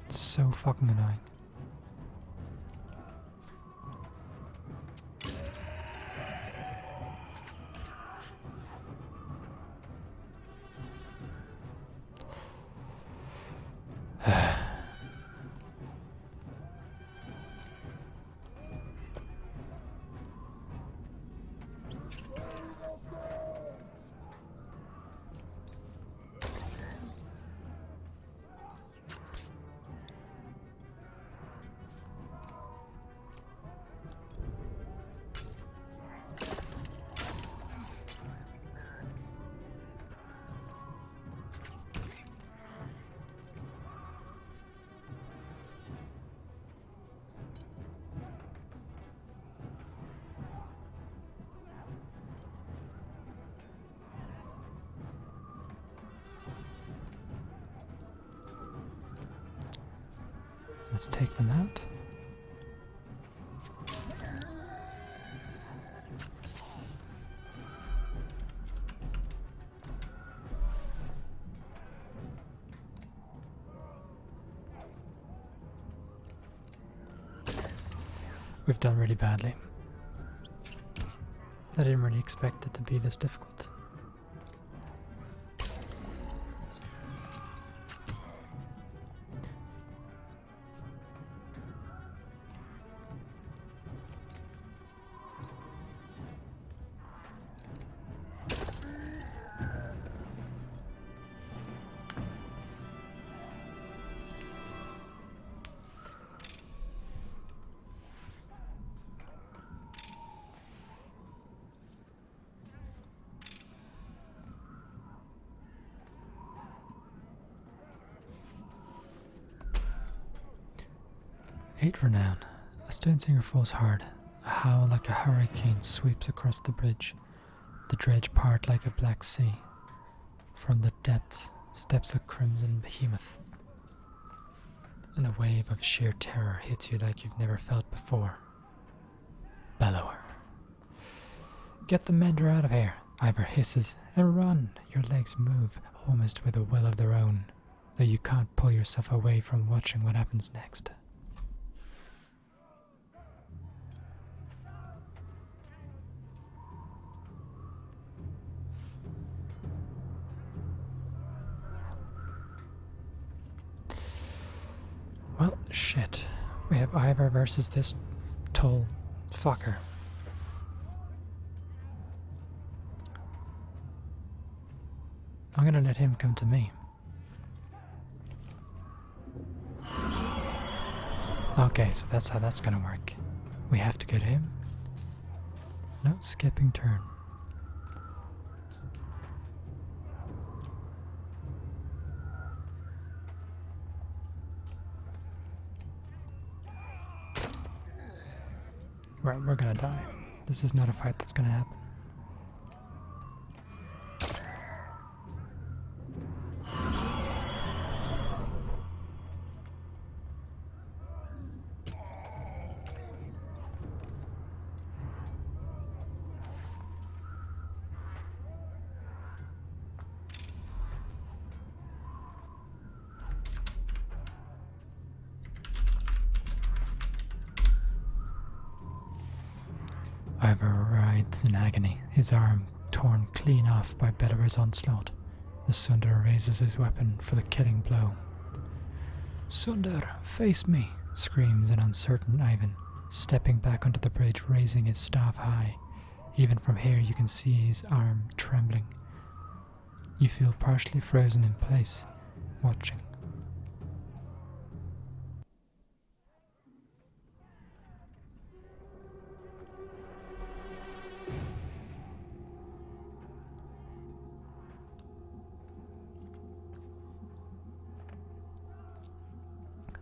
It's so fucking annoying. let's take them out. We've done really badly. I didn't really expect it to be this difficult. Eight renown. A stone singer falls hard. A howl like a hurricane sweeps across the bridge. The dredge part like a black sea. From the depths steps a crimson behemoth. And a wave of sheer terror hits you like you've never felt before. Bellower. Get the mender out of here, Ivor hisses, and run. Your legs move, almost with a will of their own, though you can't pull yourself away from watching what happens next. Well, shit. We have Ivor versus this tall fucker. I'm gonna let him come to me. Okay, so that's how that's gonna work. We have to go to him. No skipping turn. Right, we're gonna die. This is not a fight that's gonna happen. Ivor writhes in agony, his arm torn clean off by Bellower's onslaught. The Sundar raises his weapon for the killing blow. Sundar, face me, screams an uncertain Ivan, stepping back onto the bridge, raising his staff high. Even from here you can see his arm trembling. You feel partially frozen in place, watching.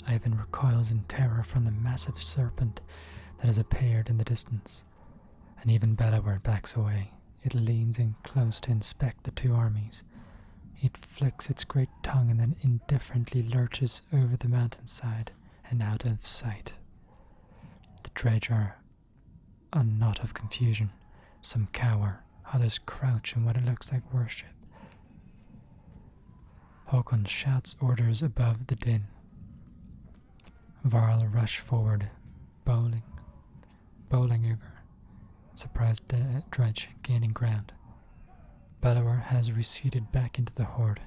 Ivan recoils in terror from the massive serpent that has appeared in the distance, and even Bellower backs away. It leans in close to inspect the two armies. It flicks its great tongue and then indifferently lurches over the mountainside and out of sight. The dredge are a knot of confusion. Some cower, others crouch in what it looks like worship. Håkon shouts orders above the din. Varl rush forward, bowling over. Surprised dredge gaining ground. Bellower has receded back into the horde.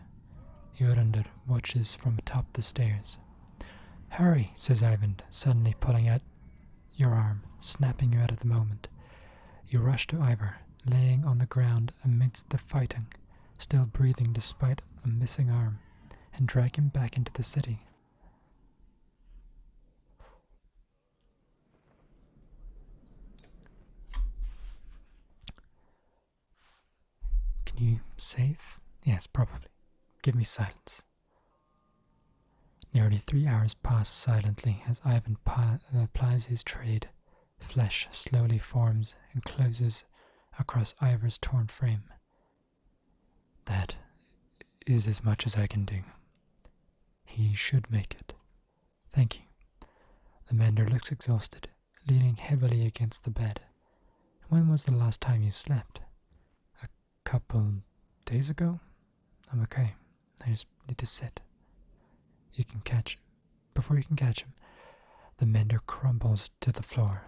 Jorundur watches from atop the stairs. Hurry, says Ivan, suddenly pulling out your arm, snapping you out of the moment. You rush to Ivor, laying on the ground amidst the fighting, still breathing despite a missing arm, and drag him back into the city. Can you save? Yes, probably. Give me silence. Nearly 3 hours pass silently as Ivan plies his trade. Flesh slowly forms and closes across Ivor's torn frame. That is as much as I can do. He should make it. Thank you. The mender looks exhausted, leaning heavily against the bed. When was the last time you slept? A couple days ago? I'm okay. I just need to sit. You can catch him. Before you can catch him, the mender crumbles to the floor.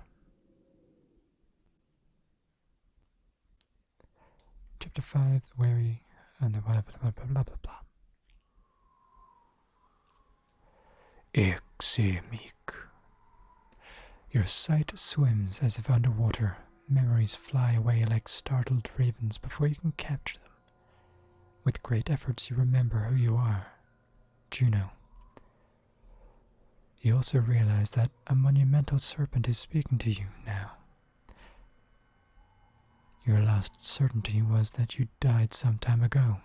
Chapter 5, the wary, and the blah blah blah blah blah blah. Exemic. Your sight swims as if underwater. Memories fly away like startled ravens before you can capture them. With great efforts you remember who you are. Juno. You also realize that a monumental serpent is speaking to you now. Your last certainty was that you died some time ago,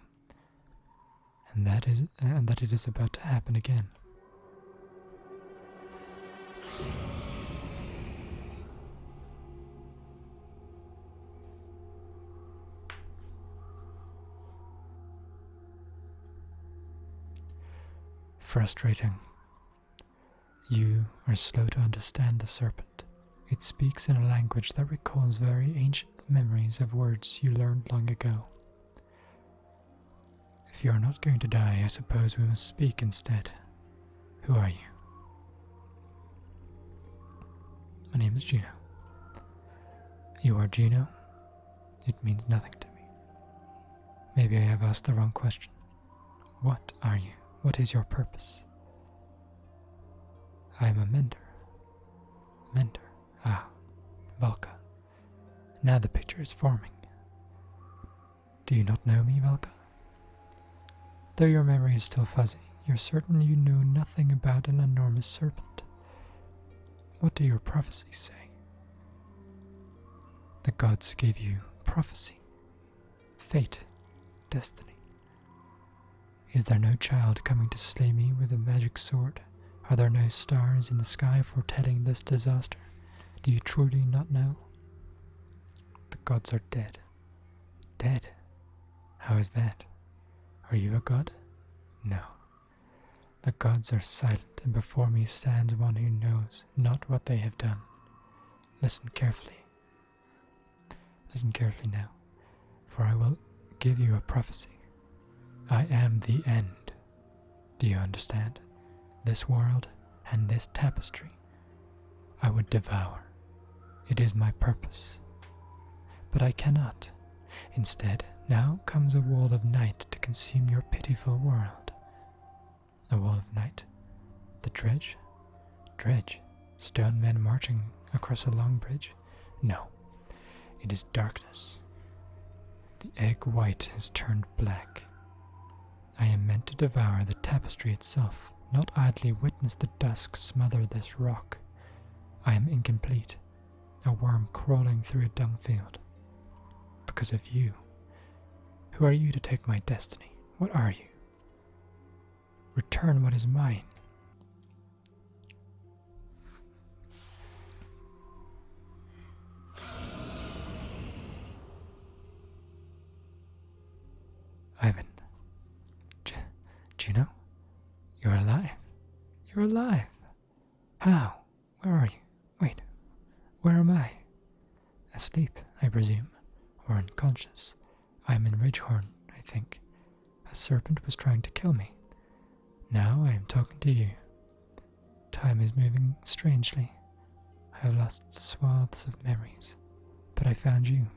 and that it is about to happen again. Frustrating. You are slow to understand the serpent. It speaks in a language that recalls very ancient memories of words you learned long ago. If you are not going to die, I suppose we must speak instead. Who are you? My name is Juno. You are Juno? It means nothing to me. Maybe I have asked the wrong question. What are you? What is your purpose? I am a mender. Mender. Ah, Valka. Now the picture is forming. Do you not know me, Valka? Though your memory is still fuzzy, you're certain you know nothing about an enormous serpent. What do your prophecies say? The gods gave you prophecy, fate, destiny. Is there no child coming to slay me with a magic sword? Are there no stars in the sky foretelling this disaster? Do you truly not know? The gods are dead. Dead? How is that? Are you a god? No. The gods are silent, and before me stands one who knows not what they have done. Listen carefully. Listen carefully now, for I will give you a prophecy. I am the end. Do you understand? This world and this tapestry I would devour. It is my purpose. But I cannot. Instead, now comes a wall of night to consume your pitiful world. A wall of night? The dredge? Dredge? Stone men marching across a long bridge? No. It is darkness. The egg white has turned black. I am meant to devour the tapestry itself, not idly witness the dusk smother this rock. I am incomplete, a worm crawling through a dung field. Because of you. Who are you to take my destiny? What are you? Return what is mine. Ivan. Juno? You're alive. You're alive. How? Where are you? Wait. Where am I? Asleep, I presume. Or unconscious. I am in Ridgehorn, I think. A serpent was trying to kill me. Now I am talking to you. Time is moving strangely. I have lost swaths of memories. But I found you.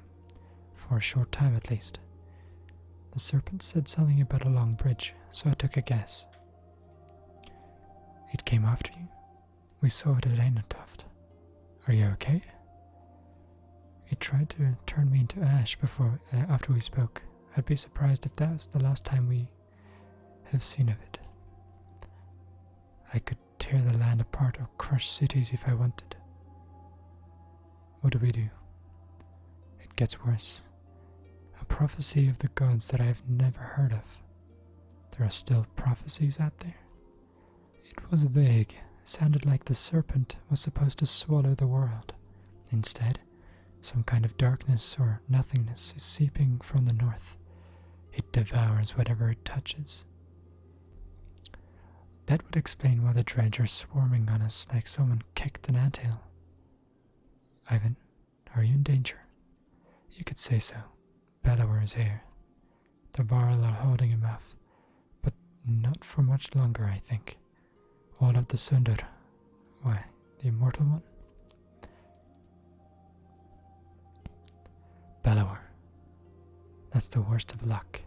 For a short time at least. The serpent said something about a long bridge, so I took a guess. It came after you. We saw it at Einatoft. Are you okay? It tried to turn me into ash after we spoke. I'd be surprised if that was the last time we have seen of it. I could tear the land apart or crush cities if I wanted. What do we do? It gets worse. A prophecy of the gods that I have never heard of. There are still prophecies out there. It was vague, sounded like the serpent was supposed to swallow the world. Instead, some kind of darkness or nothingness is seeping from the north. It devours whatever it touches. That would explain why the dredge are swarming on us like someone kicked an anthill. Ivan, are you in danger? You could say so. Bellower is here. The Varl are holding him off, but not for much longer, I think. All of the Sundar. Why, the immortal one? Bellower. That's the worst of luck.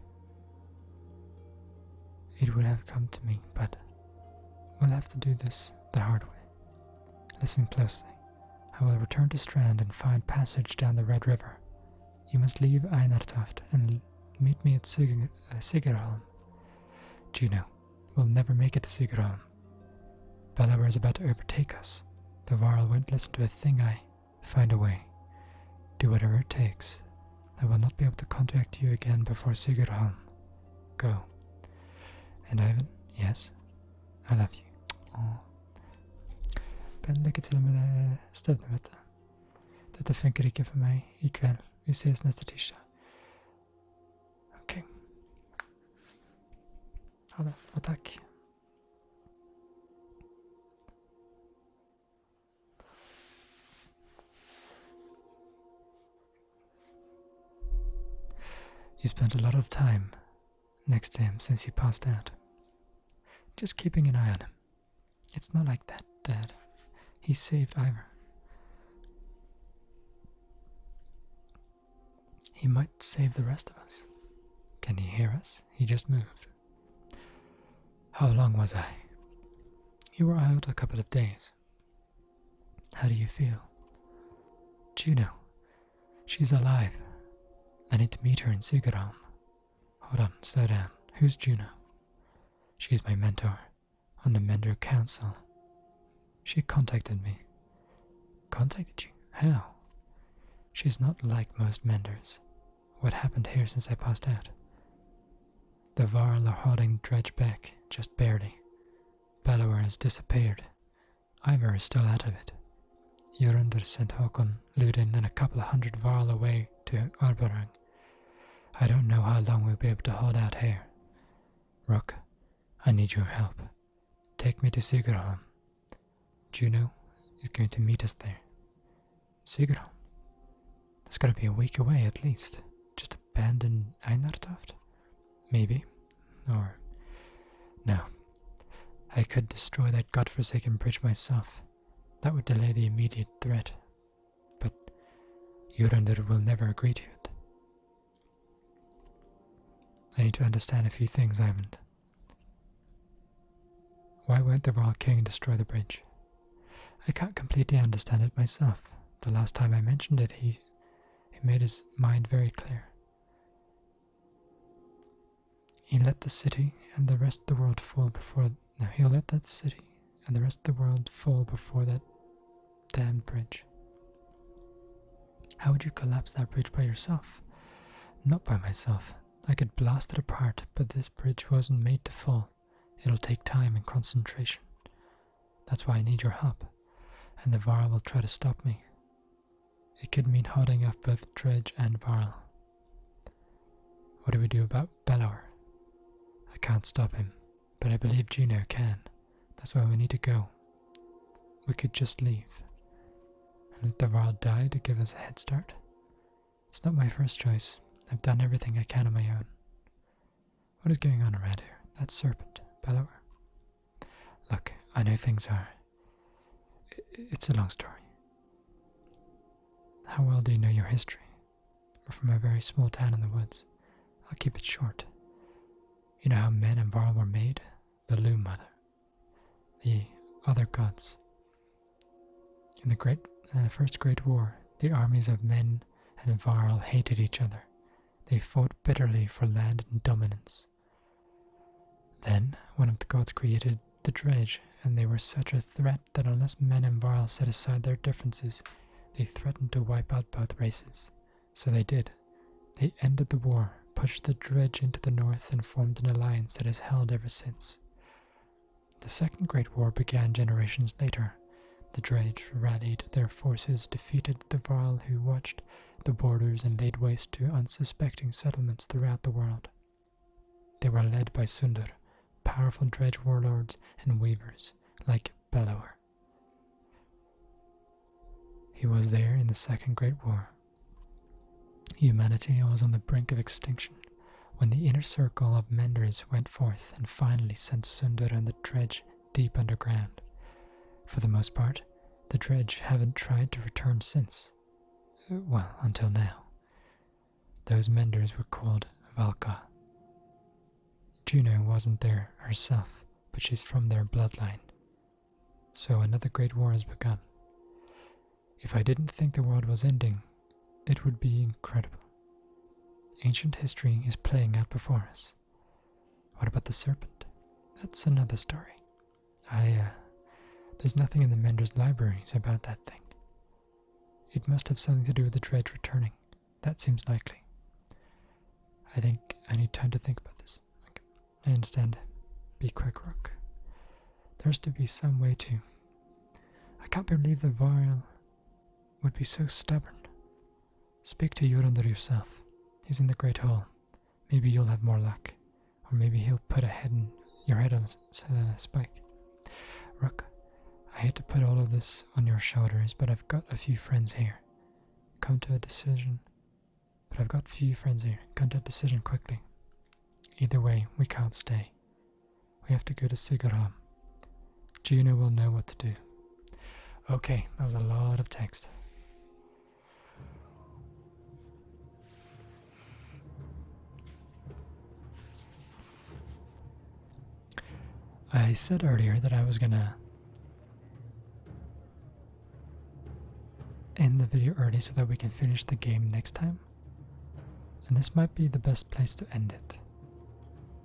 It would have come to me, but we'll have to do this the hard way. Listen closely. I will return to Strand and find passage down the Red River. You must leave Einartoft and meet me at Sigerholm. Juno, we'll never make it to Sigerholm. Bellower is about to overtake us. The Varl won't listen to a thing I find a way. Do whatever it takes. I will not be able to contact you again before Sigerholm. Go. And Ivan, yes, I love you. Åh. Ben, lycka till med det stövnet, vet du. Detta funkar inte för mig ikväll. Vi ses nästa tisdag. Okej. Ha det, och tack. You spent a lot of time next to him since he passed out. Just keeping an eye on him. It's not like that, Dad. He saved Ivor. He might save the rest of us. Can he hear us? He just moved. How long was I? You were out a couple of days. How do you feel? Juno. She's alive. I need to meet her in Sigerholm. Hold on, slow down. Who's Juno? She's my mentor on the Mender Council. She contacted me. Contacted you? How? She's not like most Menders. What happened here since I passed out? The Varl are holding Dredge back, just barely. Bellower has disappeared. Ivor is still out of it. Jorundur sent Håkon, Ludin, and a couple of hundred Varl away to Arborang. I don't know how long we'll be able to hold out here. Rook, I need your help. Take me to Sigerholm. Juno is going to meet us there. Sigerholm? That's got to be a week away at least. Just abandon Einartoft? Maybe. Or... no. I could destroy that godforsaken bridge myself. That would delay the immediate threat. But Jorundur will never agree to it. I need to understand a few things, Ivan. Why won't the Royal King destroy the bridge? I can't completely understand it myself. The last time I mentioned it, he made his mind very clear. He let the city and the rest of the world fall before... no, he'll let that city and the rest of the world fall before that damned bridge. How would you collapse that bridge by yourself? Not by myself. I could blast it apart, but this bridge wasn't made to fall. It'll take time and concentration. That's why I need your help, and the Varl will try to stop me. It could mean holding off both Dredge and Varl. What do we do about Bellower? I can't stop him, but I believe Juno can. That's why we need to go. We could just leave, and let the Varl die to give us a head start. It's not my first choice. I've done everything I can on my own. What is going on around here? That serpent, Bellower? Look, I know things are... it's a long story. How well do you know your history? We're from a very small town in the woods. I'll keep it short. You know how men and Varl were made? The Loom Mother. The other gods. In the First Great War, the armies of men and Varl hated each other. They fought bitterly for land and dominance. Then, one of the gods created the Dredge, and they were such a threat that unless men and Varl set aside their differences, they threatened to wipe out both races. So they did. They ended the war, pushed the Dredge into the north, and formed an alliance that has held ever since. The Second Great War began generations later. The Dredge rallied their forces, defeated the Varl who watched the borders and laid waste to unsuspecting settlements throughout the world. They were led by Sundar, powerful dredge warlords and weavers like Bellower. He was there in the Second Great War. Humanity was on the brink of extinction when the inner circle of menders went forth and finally sent Sundar and the dredge deep underground. For the most part, the dredge haven't tried to return since. Well, until now. Those menders were called Valka. Juno wasn't there herself, but she's from their bloodline. So another great war has begun. If I didn't think the world was ending, it would be incredible. Ancient history is playing out before us. What about the serpent? That's another story. There's nothing in the Mender's libraries about that thing. It must have something to do with the dredge returning. That seems likely. I think I need time to think about this. Okay. I understand. Be quick, Rook. There has to be some way to... I can't believe the Varl would be so stubborn. Speak to Jorundir yourself. He's in the Great Hall. Maybe you'll have more luck. Or maybe he'll put your head on a spike. Rook, I hate to put all of this on your shoulders, but I've got a few friends here. Come to a decision. Come to a decision quickly. Either way, we can't stay. We have to go to Sigurham. Juno will know what to do. Okay, that was a lot of text. I said earlier that I was gonna end the video early so that we can finish the game next time. And this might be the best place to end it,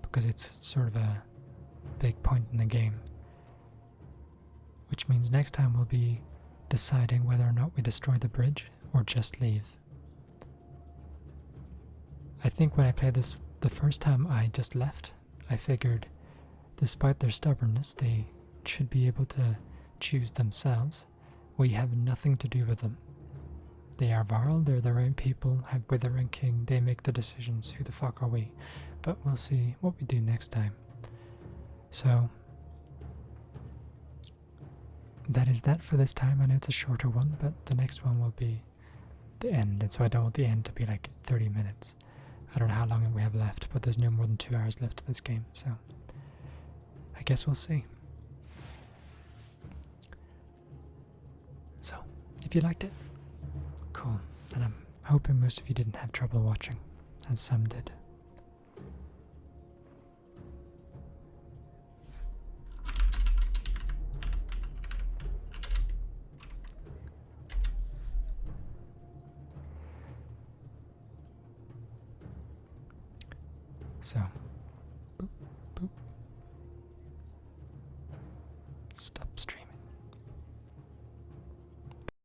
because it's sort of a big point in the game. Which means next time we'll be deciding whether or not we destroy the bridge or just leave. I think when I played this the first time I just left, I figured despite their stubbornness they should be able to choose themselves. We have nothing to do with them. They are Varl, they're their own people, have Wither and King, they make the decisions, who the fuck are we? But we'll see what we do next time. So, that is that for this time. I know it's a shorter one, but the next one will be the end, and so I don't want the end to be like 30 minutes. I don't know how long we have left, but there's no more than 2 hours left of this game, so I guess we'll see. So, if you liked it, cool. And I'm hoping most of you didn't have trouble watching, and some did. So,